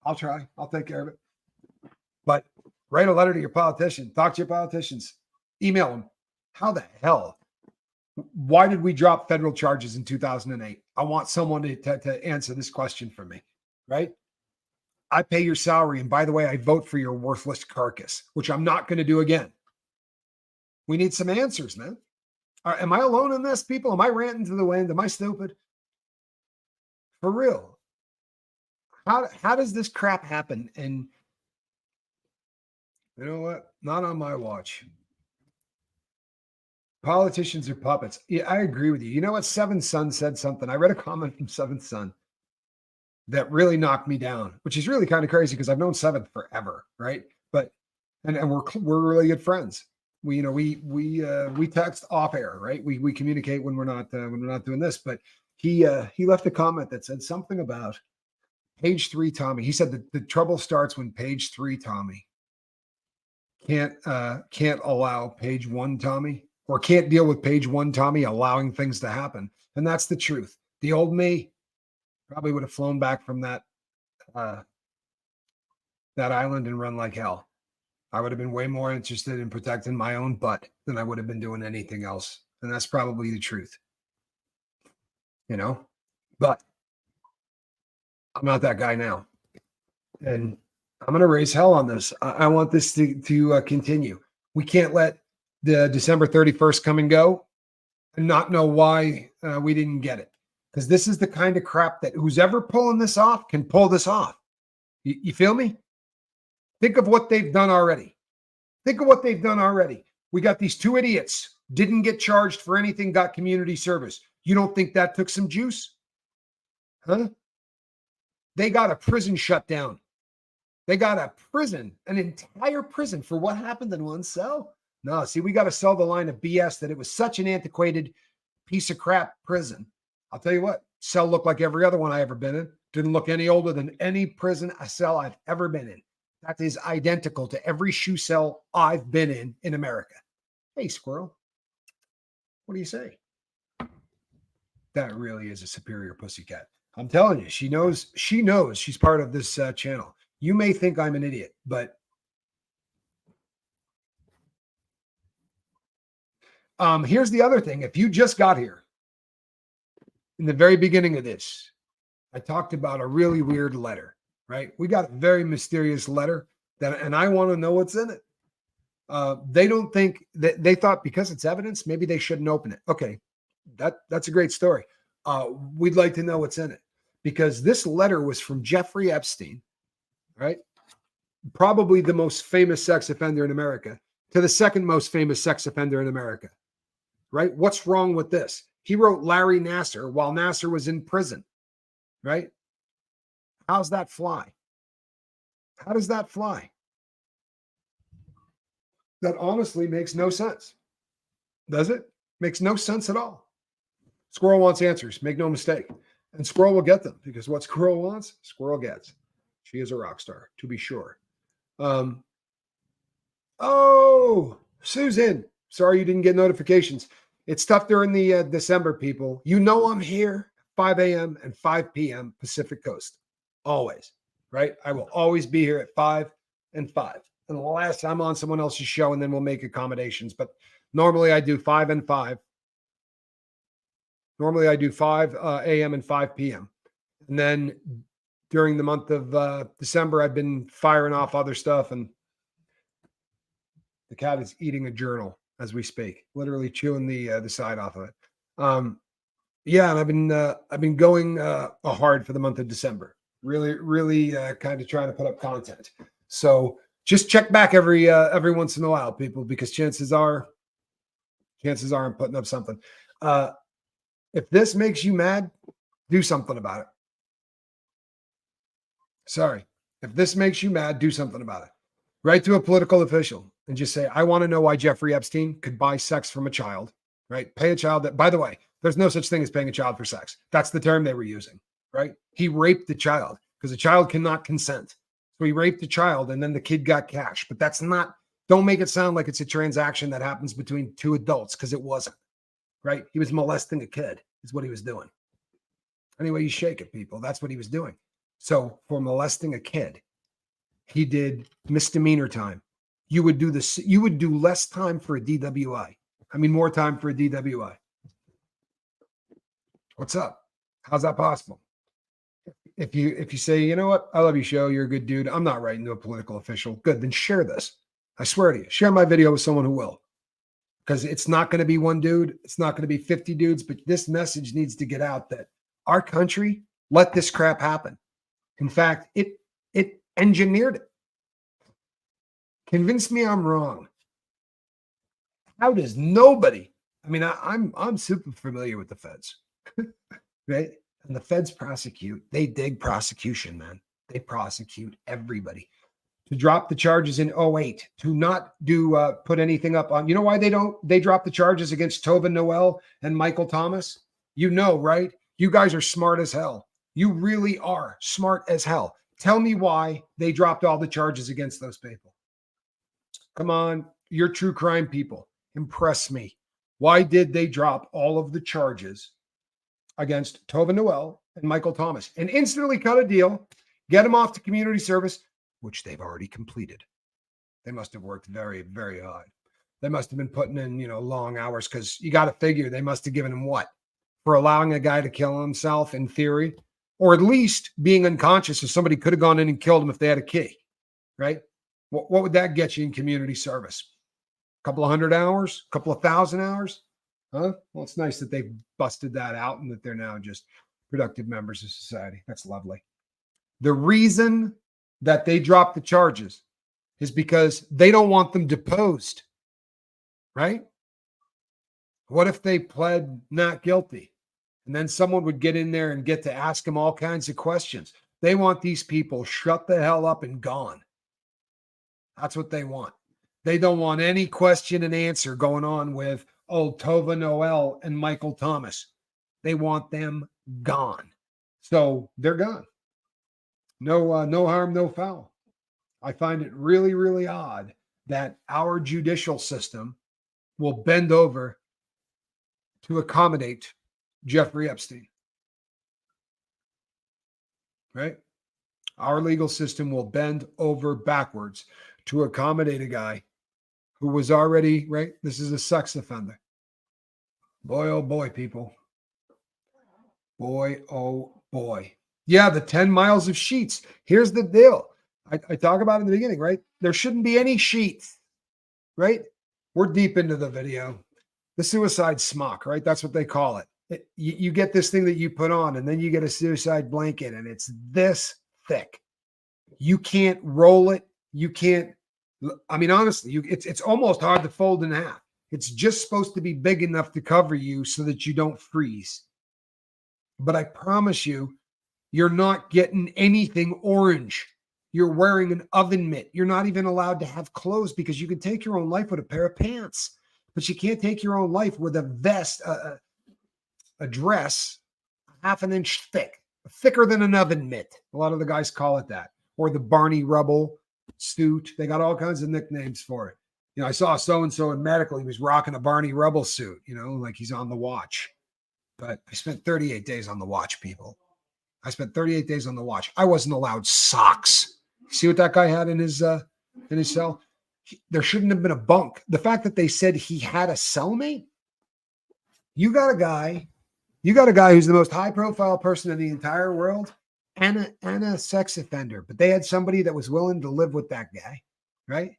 I'll try. I'll take care of it. But write a letter to your politician. Talk to your politicians. Email them. How the hell? Why did we drop federal charges in 2008? I want someone to answer this question for me, right? I pay your salary. And by the way, I vote for your worthless carcass, which I'm not going to do again. We need some answers, man. Am I alone in this, people? Am I ranting to the wind? Am I stupid? For real. How does this crap happen? And you know what? Not on my watch. Politicians are puppets. Yeah, I agree with you. You know what? Seventh Son said something. I read a comment from Seventh Son that really knocked me down, which is really kind of crazy because I've known Seventh forever, right? But and we're really good friends. We text off air, right? We communicate when we're not doing this. But he left a comment that said something about page 3 Tommy. He said that the trouble starts when page 3 Tommy can't allow page 1 Tommy, or can't deal with page 1 Tommy allowing things to happen. And that's the truth. The old me probably would have flown back from that island and run like hell. I would have been way more interested in protecting my own butt than I would have been doing anything else. And that's probably the truth. But I'm not that guy now. And I'm going to raise hell on this. I want this to continue. We can't let the December 31st come and go and not know why we didn't get it. Because this is the kind of crap that who's ever pulling this off can pull this off. You feel me? Think of what they've done already. We got these 2 idiots, didn't get charged for anything, got community service. You don't think that took some juice? Huh? They got a prison shut down. They got an entire prison for what happened in one cell. No, see, we got to sell the line of BS that it was such an antiquated piece of crap prison. I'll tell you what, cell looked like every other one I ever been in. Didn't look any older than any prison cell I've ever been in. That is identical to every shoe cell I've been in America. Hey, squirrel, what do you say? That really is a superior pussycat. I'm telling you, she knows she's part of this channel. You may think I'm an idiot, but here's the other thing. If you just got here in the very beginning of this, I talked about a really weird letter, right? We got a very mysterious letter and I want to know what's in it. They don't think that they thought because it's evidence, maybe they shouldn't open it. Okay. That's a great story. We'd like to know what's in it because this letter was from Jeffrey Epstien, right? Probably the most famous sex offender in America to the second most famous sex offender in America, right? What's wrong with this? He wrote Larry Nassar while Nassar was in prison, right? How's that fly? How does that fly? That honestly makes no sense. Does it? Makes no sense at all. Squirrel wants answers. Make no mistake. And Squirrel will get them because what Squirrel wants, Squirrel gets. She is a rock star, to be sure. Oh, Susan. Sorry you didn't get notifications. It's tough during the December, people. You know I'm here 5 a.m. and 5 p.m. Pacific Coast. Always, right? I will always be here at 5 and 5. Unless I'm on someone else's show, and then we'll make accommodations. But normally I do 5 and 5. Normally I do 5 a.m. and 5 p.m. And then during the month of December, I've been firing off other stuff. And the cat is eating a journal as we speak, literally chewing the side off of it. Yeah, and I've been going hard for the month of December. Really kind of trying to put up content. So just check back every once in a while, people, because chances are I'm putting up something. If this makes you mad, do something about it. Sorry. If this makes you mad, do something about it. Write to a political official and just say, I want to know why Jeffrey Epstein could buy sex from a child, right? Pay a child that, by the way, there's no such thing as paying a child for sex. That's the term they were using, right? He raped the child because a child cannot consent. So he raped the child and then the kid got cash. But that's not, don't make it sound like it's a transaction that happens between two adults because it wasn't, right? He was molesting a kid is what he was doing. Anyway, you shake it, people. That's what he was doing. So for molesting a kid, he did misdemeanor time. You would do this. You would do less time for a DWI. I mean, more time for a DWI. What's up? How's that possible? If you say, you know what, I love your show, you're a good dude, I'm not writing to a political official. Good, then share this. I swear to you, share my video with someone who will. Because it's not going to be one dude. It's not going to be 50 dudes. But this message needs to get out that our country let this crap happen. In fact, it engineered it. Convince me I'm wrong. How does nobody? I mean, I'm super familiar with the feds, right? And the feds prosecute. They dig prosecution, man. They prosecute everybody. To drop the charges in 2008, to not do put anything up on. You know why they drop the charges against Tova Noel and Michael Thomas? You know, right? You guys are smart as hell. You really are smart as hell. Tell me why they dropped all the charges against those people. Come on, you're true crime people. Impress me. Why did they drop all of the charges against Tova Noel and Michael Thomas and instantly cut a deal, get them off to community service, which they've already completed? They must have worked very, very hard. They must have been putting in, long hours because you got to figure they must have given him what? For allowing a guy to kill himself in theory, or at least being unconscious if somebody could have gone in and killed him if they had a key, right? What would that get you in community service? A couple of 100 hours, a couple of 1,000 hours? Huh? Well, it's nice that they've busted that out and that they're now just productive members of society. That's lovely. The reason that they dropped the charges is because they don't want them deposed, right? What if they pled not guilty and then someone would get in there and get to ask them all kinds of questions? They want these people shut the hell up and gone. That's what they want. They don't want any question and answer going on with old Tova Noel and Michael Thomas. They want them gone. So they're gone. No harm, no foul. I find it really, really odd that our judicial system will bend over to accommodate Jeffrey Epstein. Right? Our legal system will bend over backwards to accommodate a guy who was already, right? This is a sex offender. Boy, oh boy, people. Boy, oh boy. Yeah, the 10 miles of sheets. Here's the deal. I talk about it in the beginning, right? There shouldn't be any sheets, right? We're deep into the video. The suicide smock, right? That's what they call it. You get this thing that you put on, and then you get a suicide blanket, and it's this thick. You can't roll it. You can't. I mean, honestly, it's almost hard to fold in half. It's just supposed to be big enough to cover you so that you don't freeze. But I promise you, you're not getting anything orange. You're wearing an oven mitt. You're not even allowed to have clothes because you can take your own life with a pair of pants, but you can't take your own life with a vest, a dress, half an inch thick, thicker than an oven mitt. A lot of the guys call it that, or the Barney Rubble suit. They got all kinds of nicknames for it. You know, I saw so-and-so in medical. He was rocking a Barney Rubble suit, you know, like he's on the watch. But I spent 38 days on the watch, people. I spent 38 days on the watch. I wasn't allowed socks. See what that guy had in his cell? There shouldn't have been a bunk. The fact that they said he had a cellmate, you got a guy who's the most high-profile person in the entire world and a sex offender. But they had somebody that was willing to live with that guy, right?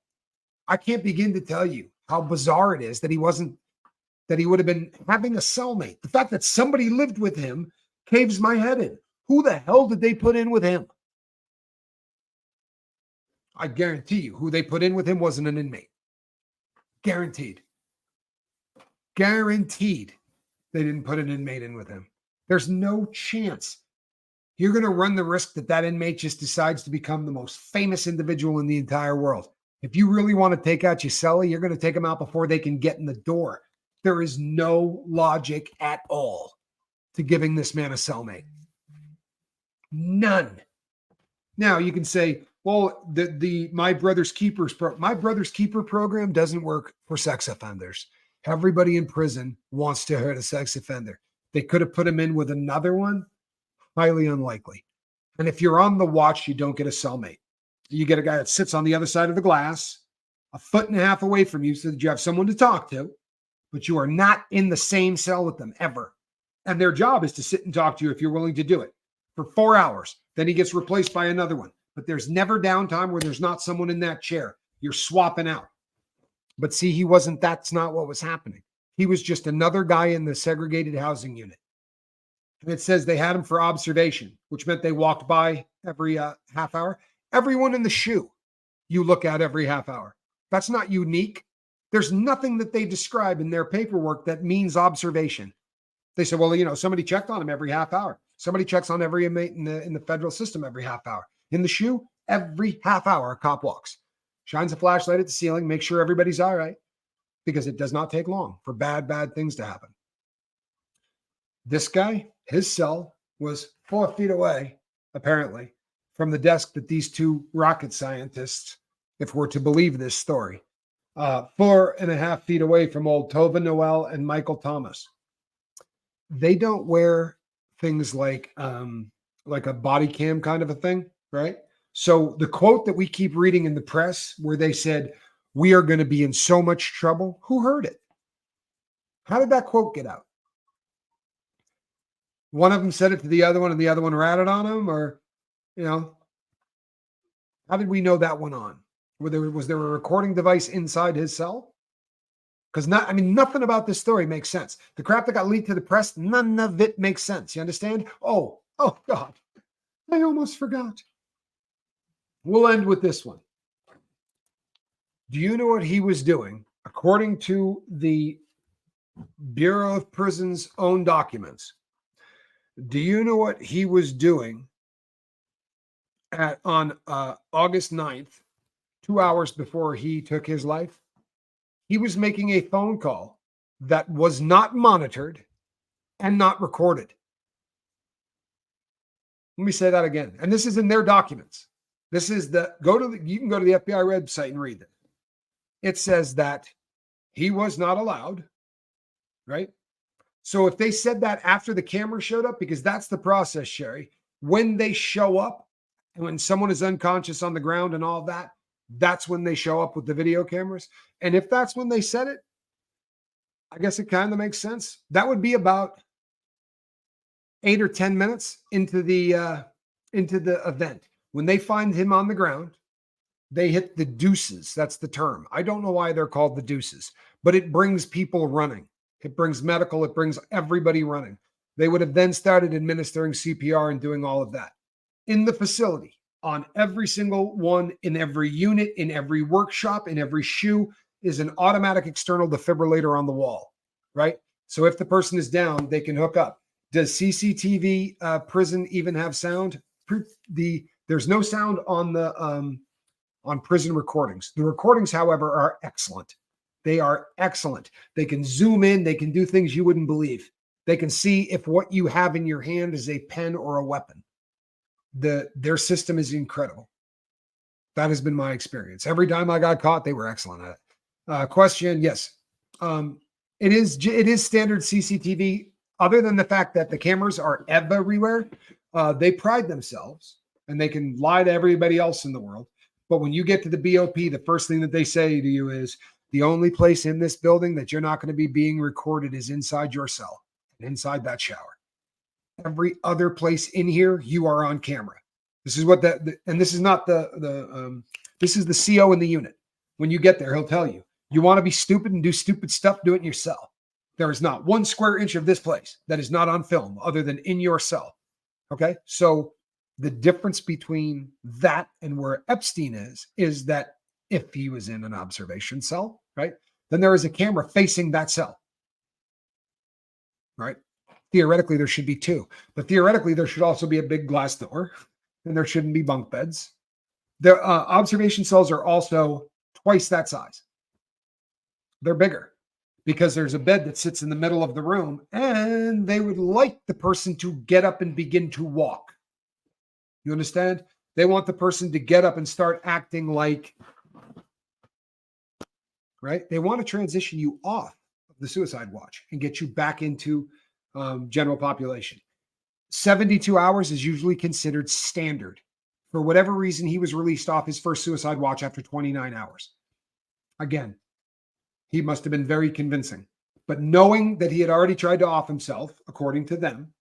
I can't begin to tell you how bizarre it is that he would have been having a cellmate. The fact that somebody lived with him caves my head in. Who the hell did they put in with him? I guarantee you, who they put in with him wasn't an inmate. Guaranteed. Guaranteed they didn't put an inmate in with him. There's no chance. You're going to run the risk that inmate just decides to become the most famous individual in the entire world. If you really want to take out your cellie, you're going to take them out before they can get in the door. There is no logic at all to giving this man a cellmate. None. Now you can say, well, the My Brother's Keeper program doesn't work for sex offenders. Everybody in prison wants to hurt a sex offender. They could have put him in with another one. Highly unlikely. And if you're on the watch, you don't get a cellmate. You get a guy that sits on the other side of the glass, a foot and a half away from you so that you have someone to talk to, but you are not in the same cell with them ever. And their job is to sit and talk to you if you're willing to do it for 4 hours. Then he gets replaced by another one. But there's never downtime where there's not someone in that chair. You're swapping out. But see, that's not what was happening. He was just another guy in the segregated housing unit. And it says they had him for observation, which meant they walked by every half hour. Everyone in the shoe you look at every half hour. That's not unique. There's nothing that they describe in their paperwork that means observation. They said, well, you know, somebody checked on him every half hour. Somebody checks on every inmate in the federal system every half hour. In the shoe, every half hour, a cop walks, shines a flashlight at the ceiling, makes sure everybody's all right, because it does not take long for bad things to happen. This guy, his cell was 4 feet away, apparently, from the desk that these two rocket scientists, if we're to believe this story, 4.5 feet away from old Tova Noel and Michael Thomas. They don't wear things like a body cam kind of a thing, right? So the quote that we keep reading in the press where they said, we are going to be in so much trouble, who heard it? How did that quote get out? One of them said it to the other one and the other one ratted on him, or, you know, how did we know that went on? Was there a recording device inside his cell? Because nothing about this story makes sense. The crap that got leaked to the press, none of it makes sense. You understand? Oh God, I almost forgot. We'll end with this one. Do you know what he was doing? According to the Bureau of Prisons' own documents, do you know what he was doing on August 9th, 2 hours before he took his life? He was making a phone call that was not monitored and not recorded. Let me say that again. And this is in their documents. This is you can go to the FBI website and read it. It says that he was not allowed, right? So if they said that after the camera showed up, because that's the process, Sherry, when they show up and when someone is unconscious on the ground and all that, that's when they show up with the video cameras. And if that's when they said it, I guess it kind of makes sense. That would be about 8 or 10 minutes into the event. When they find him on the ground, they hit the deuces. That's the term. I don't know why they're called the deuces, but it brings people running. It brings medical. It brings everybody running. They would have then started administering CPR and doing all of that. In the facility, on every single one, in every unit, in every workshop, in every shoe, is an automatic external defibrillator on the wall, right? So if the person is down, they can hook up. Does CCTV prison even have sound? There's no sound on prison recordings. The recordings, however, are excellent. They are excellent. They can zoom in. They can do things you wouldn't believe. They can see if what you have in your hand is a pen or a weapon. Their system is incredible. That has been my experience. Every time I got caught, they were excellent at it. Question, yes. It is standard CCTV. Other than the fact that the cameras are everywhere, they pride themselves, and they can lie to everybody else in the world. But when you get to the BOP, the first thing that they say to you is, the only place in this building that you're not going to be being recorded is inside your cell, inside that shower. Every other place in here, you are on camera. This is what and this is not this is the CO in the unit. When you get there, he'll tell you, you want to be stupid and do stupid stuff, do it in your cell. There is not 1 square inch of this place that is not on film other than in your cell. Okay. So the difference between that and where Epstein is that if he was in an observation cell, right, then there is a camera facing that cell, right? Theoretically, there should be 2, but theoretically, there should also be a big glass door, and there shouldn't be bunk beds. The observation cells are also twice that size. They're bigger because there's a bed that sits in the middle of the room, and they would like the person to get up and begin to walk. You understand? They want the person to get up and start acting like, right? They want to transition you off of the suicide watch and get you back into general population. 72 hours is usually considered standard. For whatever reason, he was released off his first suicide watch after 29 hours. Again, he must have been very convincing. But knowing that he had already tried to off himself, according to them,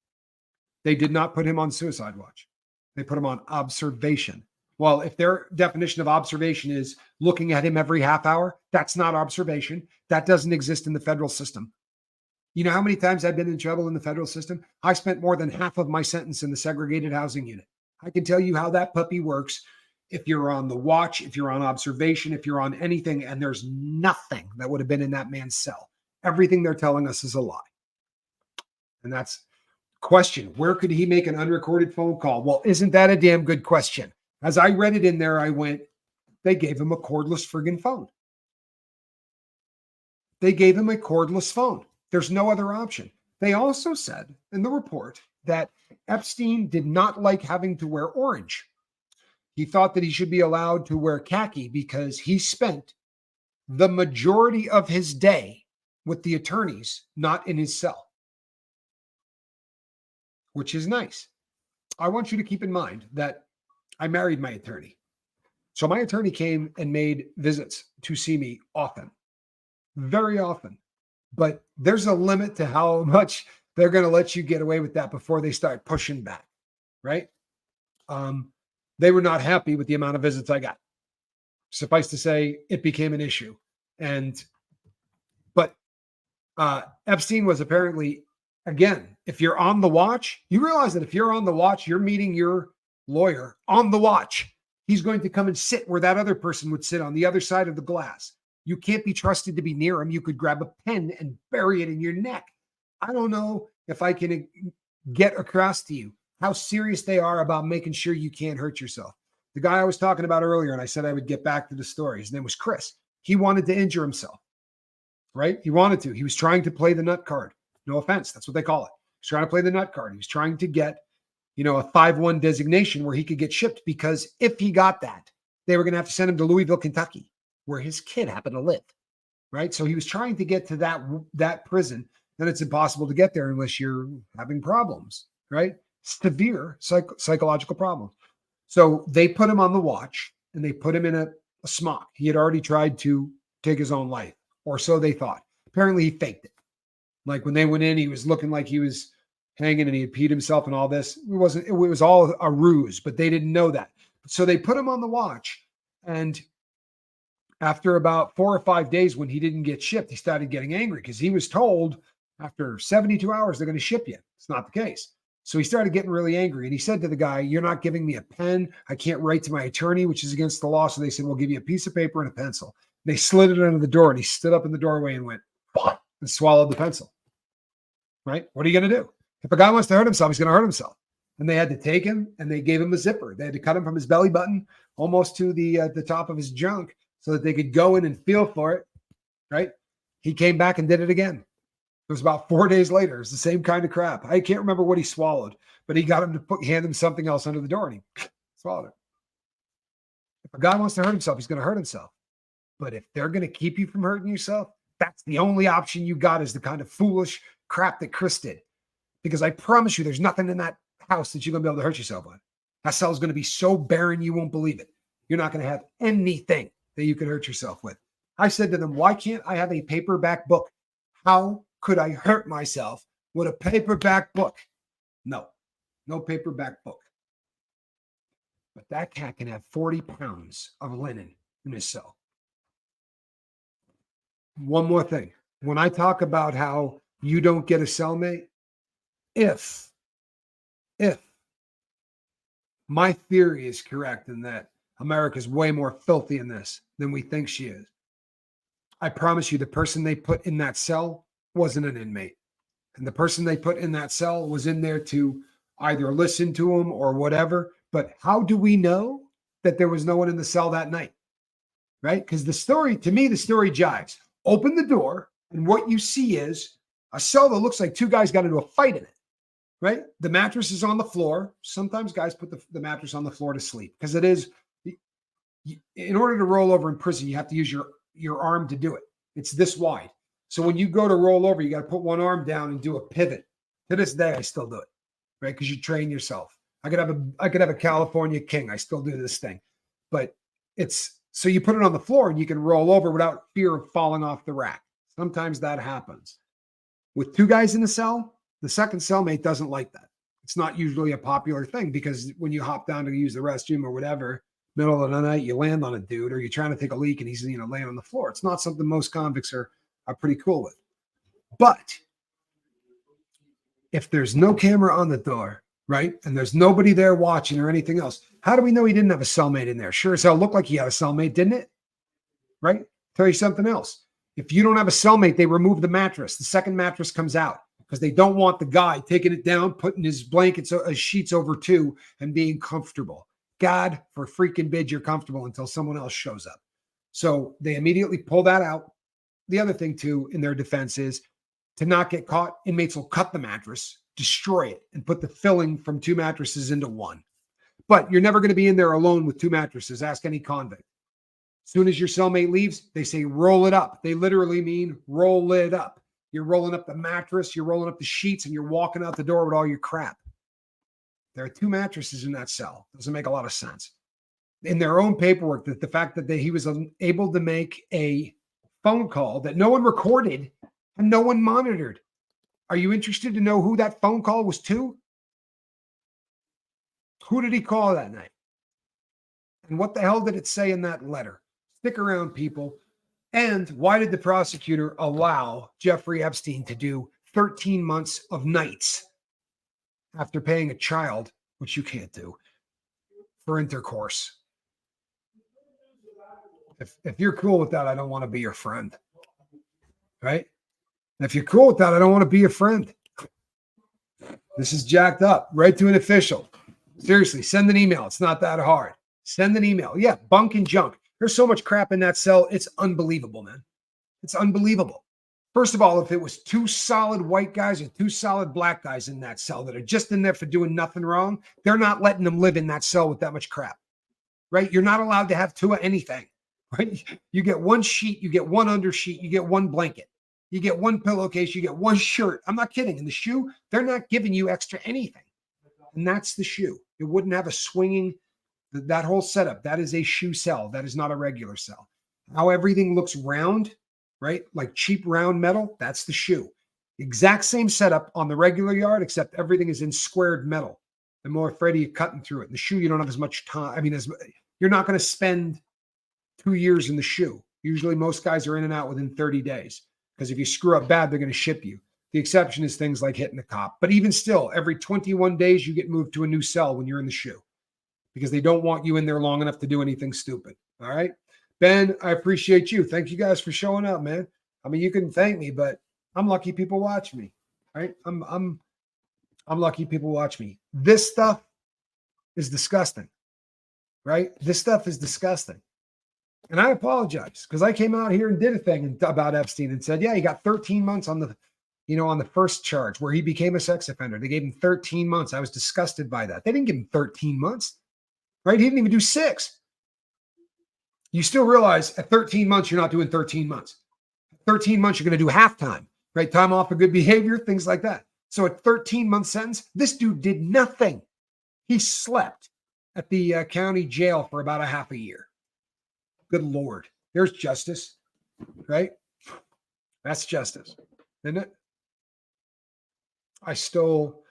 they did not put him on suicide watch. They put him on observation. Well, if their definition of observation is looking at him every half hour, that's not observation. That doesn't exist in the federal system. You know how many times I've been in trouble in the federal system? I spent more than half of my sentence in the segregated housing unit. I can tell you how that puppy works. If you're on the watch, if you're on observation, if you're on anything, and there's nothing that would have been in that man's cell. Everything they're telling us is a lie. And that's question. Where could he make an unrecorded phone call? Well, isn't that a damn good question? As I read it in there, I went, they gave him a cordless friggin' phone. They gave him a cordless phone. There's no other option. They also said in the report that Epstein did not like having to wear orange. He thought that he should be allowed to wear khaki because he spent the majority of his day with the attorneys, not in his cell, which is nice. I want you to keep in mind that I married my attorney. So my attorney came and made visits to see me often, very often. But there's a limit to how much they're going to let you get away with that before they start pushing back, right? They were not happy with the amount of visits I got. Suffice to say, it became an issue. But Epstein was apparently, again, if you're on the watch, you realize that if you're on the watch, you're meeting your lawyer on the watch. He's going to come and sit where that other person would sit on the other side of the glass. You can't be trusted to be near him. You could grab a pen and bury it in your neck. I don't know if I can get across to you how serious they are about making sure you can't hurt yourself. The guy I was talking about earlier, and I said I would get back to the story, his name was Chris. He wanted to injure himself. right? He wanted to. He was trying to play the nut card. No offense. That's what they call it. He's trying to play the nut card. He was trying to get, a 5-1 designation where he could get shipped, because if he got that, they were going to have to send him to Louisville, Kentucky, where his kid happened to live, right? So he was trying to get to that prison. Then it's impossible to get there unless you're having problems, right? Severe psychological problems. So they put him on the watch, and they put him in a smock. He had already tried to take his own life, or so they thought. Apparently he faked it. Like when they went in, he was looking like he was hanging and he had peed himself and all this. It was all a ruse, but they didn't know that. So they put him on the watch. And after about 4 or 5 days, when he didn't get shipped, he started getting angry because he was told after 72 hours, they're going to ship you. It's not the case. So he started getting really angry, and he said to the guy, "You're not giving me a pen. I can't write to my attorney, which is against the law." So they said, "We'll give you a piece of paper and a pencil." They slid it under the door, and he stood up in the doorway and went, and swallowed the pencil. Right? What are you going to do? If a guy wants to hurt himself, he's going to hurt himself. And they had to take him, and they gave him a zipper. They had to cut him from his belly button almost to the top of his junk so that they could go in and feel for it. Right? He came back and did it again. It was about 4 days later. It's the same kind of crap. I can't remember what he swallowed, but he got him to hand him something else under the door, and he swallowed it. If a guy wants to hurt himself, he's going to hurt himself. But if they're going to keep you from hurting yourself, that's the only option you got, is the kind of foolish crap that Chris did. Because I promise you, there's nothing in that house that you're going to be able to hurt yourself with. That cell is going to be so barren, you won't believe it. You're not going to have anything that you can hurt yourself with. I said to them, "Why can't I have a paperback book? How could I hurt myself with a paperback book?" No paperback book. But that cat can have 40 pounds of linen in his cell. One more thing. When I talk about how you don't get a cellmate, if my theory is correct in that America's way more filthy in this than we think she is, I promise you the person they put in that cell wasn't an inmate. And the person they put in that cell was in there to either listen to him or whatever. But how do we know that there was no one in the cell that night? Right? Because the story jives. Open the door, and what you see is a cell that looks like two guys got into a fight in it. Right? The mattress is on the floor. Sometimes guys put the mattress on the floor to sleep, because it is, in order to roll over in prison, you have to use your arm to do it. It's this wide. So when you go to roll over, you got to put one arm down and do a pivot. To this day, I still do it, right? Because you train yourself. I could have a California king. I still do this thing, but so you put it on the floor and you can roll over without fear of falling off the rack. Sometimes that happens. With two guys in the cell, the second cellmate doesn't like that. It's not usually a popular thing, because when you hop down to use the restroom or whatever, middle of the night, you land on a dude, or you're trying to take a leak and he's laying on the floor. It's not something most convicts are pretty cool with. But if there's no camera on the door, right, and there's nobody there watching or anything else, how do we know he didn't have a cellmate in there? Sure as hell looked like he had a cellmate, didn't it? Right? Tell you something else. If you don't have a cellmate, they remove the mattress. The second mattress comes out, because they don't want the guy taking it down, putting his blankets, sheets over two, and being comfortable. God for freaking bid, you're comfortable until someone else shows up. So they immediately pull that out. The other thing, too, in their defense is to not get caught. Inmates will cut the mattress, destroy it, and put the filling from two mattresses into one. But you're never going to be in there alone with two mattresses. Ask any convict. As soon as your cellmate leaves, they say, roll it up. They literally mean roll it up. You're rolling up the mattress, you're rolling up the sheets, and you're walking out the door with all your crap. There are two mattresses in that cell. Doesn't make a lot of sense. In their own paperwork, that the fact that he was able to make a phone call that no one recorded and no one monitored. Are you interested to know who that phone call was to? Who did he call that night? And what the hell did it say in that letter? Stick around, people. And why did the prosecutor allow Jeffrey Epstein to do 13 months of nights after paying a child, which you can't do, for intercourse? If you're cool with that, I don't want to be your friend. Right? And if you're cool with that, I don't want to be your friend. This is jacked up. Right to an official. Seriously, send an email. It's not that hard. Send an email. Yeah, bunk and junk. There's so much crap in that cell. It's unbelievable, man. It's unbelievable. First of all, if it was two solid white guys or two solid black guys in that cell that are just in there for doing nothing wrong, they're not letting them live in that cell with that much crap, right? You're not allowed to have two of anything, right? You get one sheet, you get one undersheet, you get one blanket, you get one pillowcase, you get one shirt. I'm not kidding. In the shoe, they're not giving you extra anything. And that's the shoe. It wouldn't have a swinging, that whole setup. That is a shoe cell. That is not a regular cell. How everything looks round, right? Like cheap round metal, that's the shoe. Exact same setup on the regular yard, except everything is in squared metal. I'm more afraid of you cutting through it. In the shoe, you don't have as much time. I mean, you're not going to spend 2 years in the shoe. Usually most guys are in and out within 30 days because if you screw up bad, they're going to ship you. The exception is things like hitting a cop. But even still, every 21 days, you get moved to a new cell when you're in the shoe because they don't want you in there long enough to do anything stupid. All right. Ben, I appreciate you. Thank you guys for showing up, man. I mean, you can thank me, but I'm lucky people watch me. Right? I'm lucky people watch me. This stuff is disgusting. Right? This stuff is disgusting. And I apologize because I came out here and did a thing about Epstein and said, yeah, he got 13 months on the, on the first charge where he became a sex offender. They gave him 13 months. I was disgusted by that. They didn't give him 13 months. Right? He didn't even do 6. You still realize at 13 months, you're not doing 13 months. 13 months, you're going to do halftime, right? Time off for good behavior, things like that. So at 13-month sentence, this dude did nothing. He slept at the county jail for about a half a year. Good Lord. There's justice, right? That's justice, isn't it? I stole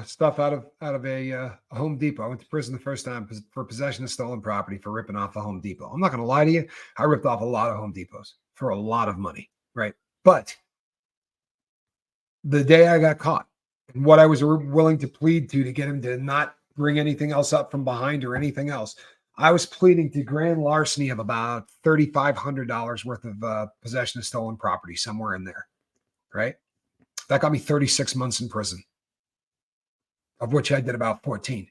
stuff out of a Home Depot. I went to prison the first time for possession of stolen property for ripping off a Home Depot. I'm not going to lie to you. I ripped off a lot of Home Depots for a lot of money, right? But the day I got caught and what I was willing to plead to get him to not bring anything else up from behind or anything else, I was pleading to grand larceny of about $3,500 worth of possession of stolen property, somewhere in there, right? That got me 36 months in prison, of which I did about 14.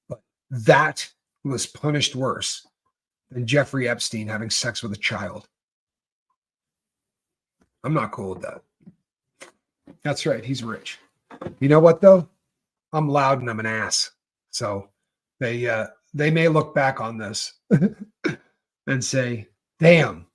But that was punished worse than Jeffrey Epstein having sex with a child. I'm not cool with that. That's right. He's rich. You know what, though? I'm loud and I'm an ass. So they may look back on this and say, damn.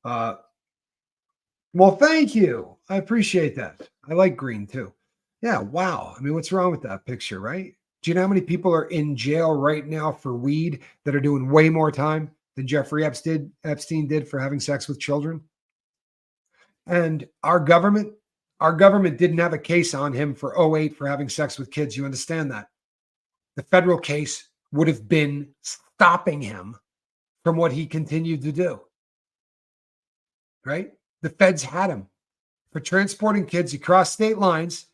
Well, thank you. I appreciate that. I like green, too. Yeah, wow. I mean, what's wrong with that picture, right? Do you know how many people are in jail right now for weed that are doing way more time than Jeffrey Epstein did for having sex with children? And our government didn't have a case on him for 08 for having sex with kids. You understand that? The federal case would have been stopping him from what he continued to do. Right? The feds had him for transporting kids across state lines.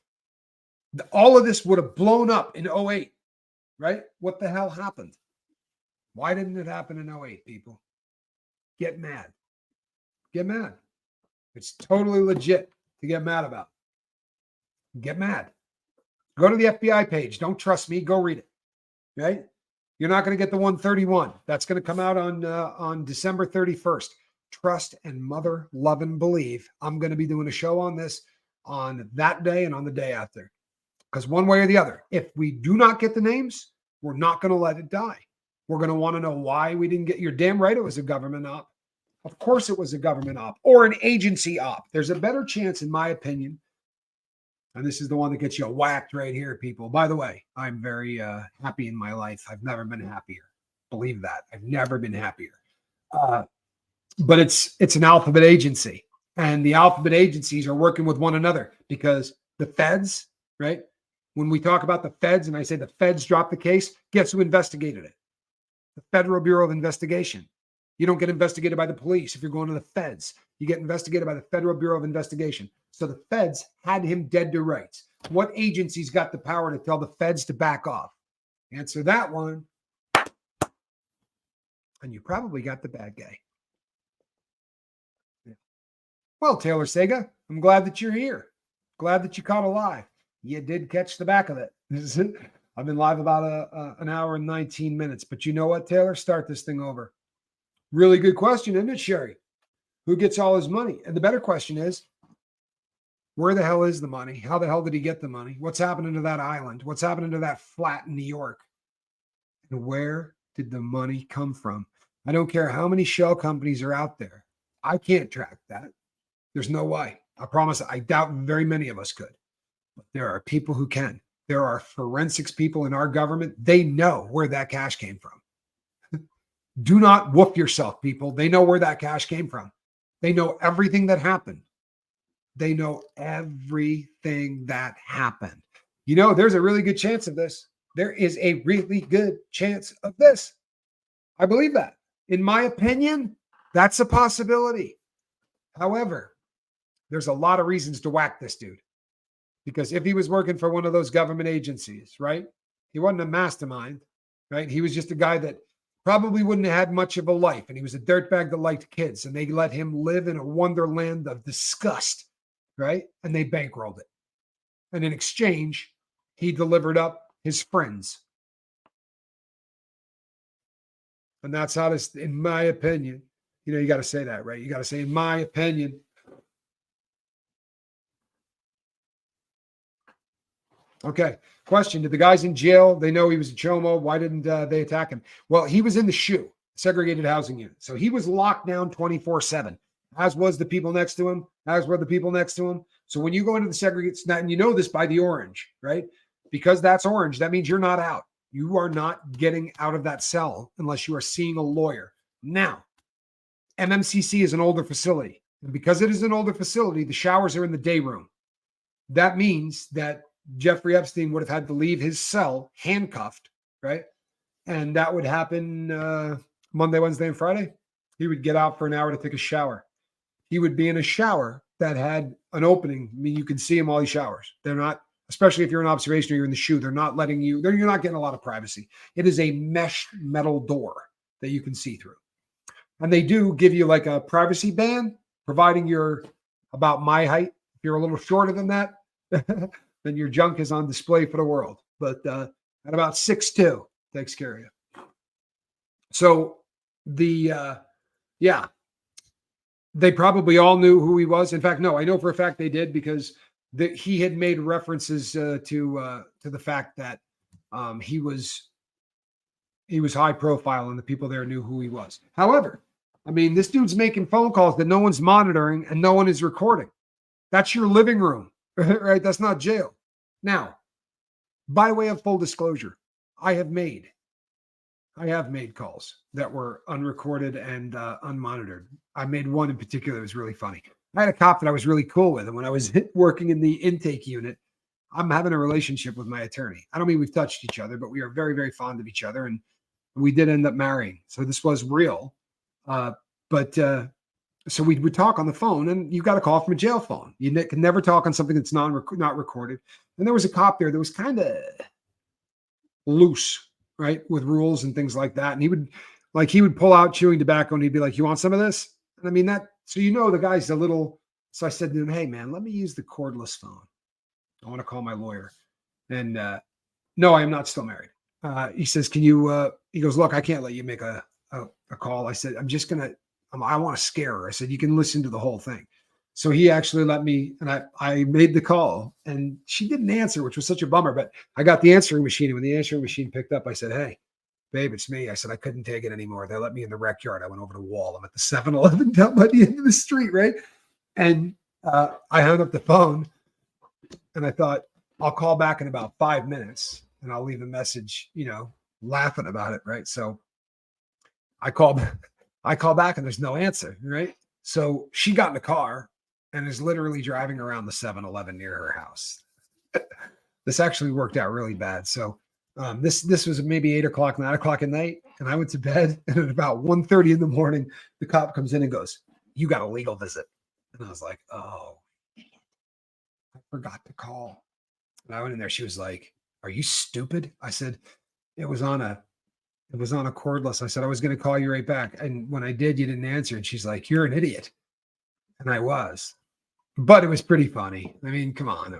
All of this would have blown up in 08, right? What the hell happened? Why didn't it happen in 08, people? Get mad. Get mad. It's totally legit to get mad about. Get mad. Go to the FBI page. Don't trust me. Go read it. Right? You're not going to get the 131. That's going to come out on December 31st. Trust and mother, love and believe. I'm going to be doing a show on this on that day and on the day after. Because one way or the other, if we do not get the names, we're not going to let it die. We're going to want to know why we didn't get. You're damn right it was a government op. Of course it was a government op or an agency op. There's a better chance, in my opinion, and this is the one that gets you whacked right here, people. By the way, I'm very happy in my life. I've never been happier. Believe that. I've never been happier. But it's an alphabet agency. And the alphabet agencies are working with one another because the feds, right? When we talk about the feds and I say the feds dropped the case, guess who investigated it? The Federal Bureau of Investigation. You don't get investigated by the police if you're going to the feds. You get investigated by the Federal Bureau of Investigation. So the feds had him dead to rights. What agencies got the power to tell the feds to back off? Answer that one. And you probably got the bad guy. Yeah. Well, Taylor Sega, I'm glad that you're here. Glad that you caught alive. You did catch the back of it. I've been live about an hour and 19 minutes. But you know what, Taylor? Start this thing over. Really good question, isn't it, Sherry? Who gets all his money? And the better question is, where the hell is the money? How the hell did he get the money? What's happening to that island? What's happening to that flat in New York? And where did the money come from? I don't care how many shell companies are out there. I can't track that. There's no way. I promise. I doubt very many of us could. But there are people who can. There are forensics people in our government. They know where that cash came from. Do not whoop yourself, people. They know where that cash came from. They know everything that happened. They know everything that happened. You know, there's a really good chance of this. There is a really good chance of this. I believe that. In my opinion, that's a possibility. However, there's a lot of reasons to whack this dude. Because if he was working for one of those government agencies, right? He wasn't a mastermind, right? He was just a guy that probably wouldn't have had much of a life. And he was a dirtbag that liked kids. And they let him live in a wonderland of disgust, right? And they bankrolled it. And in exchange, he delivered up his friends. And that's how this, in my opinion, you know, you got to say that, right? You got to say, in my opinion. Okay. Question. Did the guys in jail, they know he was a chomo? Why didn't they attack him? Well, he was in the SHU, segregated housing unit. So he was locked down 24/7, as was the people next to him, as were the people next to him. So when you go into the segregated, and you know this by the orange, right? Because that's orange, that means you're not out. You are not getting out of that cell unless you are seeing a lawyer. Now, MMCC is an older facility. And because it is an older facility, the showers are in the day room. That means that Jeffrey Epstein would have had to leave his cell handcuffed, right? And that would happen Monday, Wednesday, and Friday. He would get out for an hour to take a shower. He would be in a shower that had an opening. I mean, you can see him while he showers. They're not, especially if you're in observation or you're in the SHU, they're not letting you, you're not getting a lot of privacy. It is a mesh metal door that you can see through. And they do give you like a privacy band, providing you're about my height. If you're a little shorter than that, then your junk is on display for the world. But at about 6'2", takes care of you. So they probably all knew who he was. In fact, no, I know for a fact they did, because he had made references to the fact that he was high profile and the people there knew who he was. However, I mean, this dude's making phone calls that no one's monitoring and no one is recording. That's your living room, right? That's not jail. Now, by way of full disclosure, I have made calls that were unrecorded and unmonitored. I made one in particular that was really funny. I had a cop that I was really cool with, and when I was working in the intake unit, I'm having a relationship with my attorney. I don't mean we've touched each other, but we are very, very fond of each other, and we did end up marrying. So this was real. So we would talk on the phone, and you got a call from a jail phone. You can never talk on something that's not recorded. And there was a cop there that was kind of loose, right, with rules and things like that. And he would pull out chewing tobacco, and he'd be like, "You want some of this?" And I mean that. So the guy's a little. So I said to him, "Hey man, let me use the cordless phone. I want to call my lawyer." And no, I am not still married. He says, "Can you?" He goes, "Look, I can't let you make a call." I said, "I'm just gonna. I want to scare her." I said, "You can listen to the whole thing." So he actually let me, and I made the call, and she didn't answer, which was such a bummer. But I got the answering machine, and when the answering machine picked up, I said, "Hey, babe, it's me." I said, "I couldn't take it anymore. They let me in the rec yard." I went over the wall. I'm at the 7-Eleven down by the end of the street, right? And I hung up the phone, and I thought, I'll call back in about 5 minutes, and I'll leave a message, laughing about it, right? So I call back, and there's no answer, right? So she got in the car and is literally driving around the 7-Eleven near her house. This actually worked out really bad. So this was maybe 8 o'clock, 9 o'clock at night, and I went to bed, and at about 1:30 in the morning, the cop comes in and goes, "You got a legal visit." And I was like, "Oh, I forgot to call." And I went in there. She was like, "Are you stupid?" I said, it was on a cordless. I said, "I was going to call you right back. And when I did, you didn't answer." And she's like, "You're an idiot." And I was, but it was pretty funny. I mean, come on.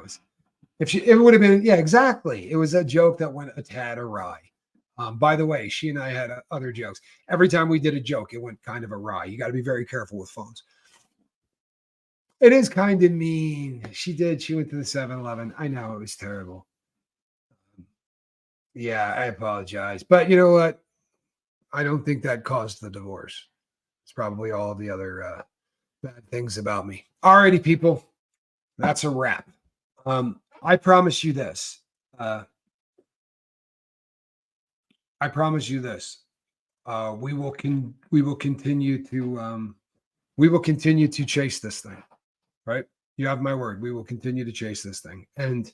It would have been, yeah, exactly. It was a joke that went a tad awry. By the way, she and I had other jokes. Every time we did a joke, it went kind of awry. You got to be very careful with phones. It is kind of mean. She did. She went to the 7-Eleven. I know it was terrible. Yeah, I apologize. But you know what? I don't think that caused the divorce. It's probably all the other bad things about me. Alrighty, people. That's a wrap. I promise you this. I promise you this. We will continue to chase this thing. Right? You have my word. We will continue to chase this thing. And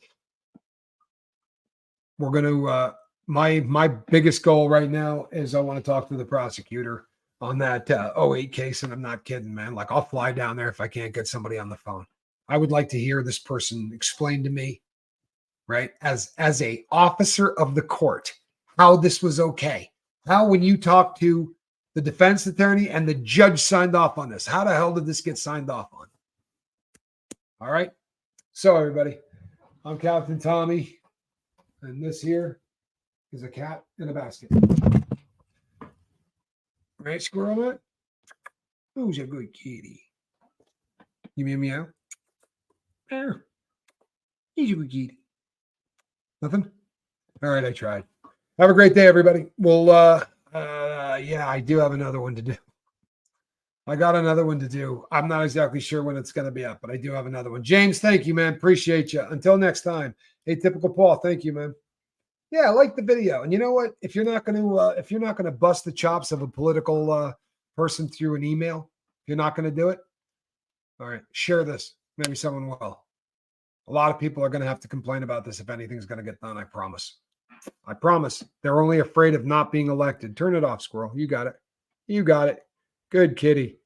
we're going to my biggest goal right now is I want to talk to the prosecutor on that 08 case. And I'm not kidding, man. Like, I'll fly down there if I can't get somebody on the phone. I would like to hear this person explain to me, right, as a officer of the court, how this was okay. How, when you talk to the defense attorney and the judge signed off on this, how the hell did this get signed off on? All right. So, everybody, I'm Captain Tommy, and this here is a cat in a basket. Right, squirrel nut? Who's a good kitty? Give me a meow. There. He's a good kitty. Nothing? All right, I tried. Have a great day, everybody. Well, yeah, I do have another one to do. I got another one to do. I'm not exactly sure when it's going to be up, but I do have another one. James, thank you, man. Appreciate you. Until next time. Atypical Paul, thank you, man. Yeah, I like the video. And you know what? If you're not going to bust the chops of a political person through an email, if you're not going to do it, all right, share this. Maybe someone will. A lot of people are going to have to complain about this if anything's going to get done. I promise. I promise. They're only afraid of not being elected. Turn it off, squirrel. You got it. You got it. Good kitty.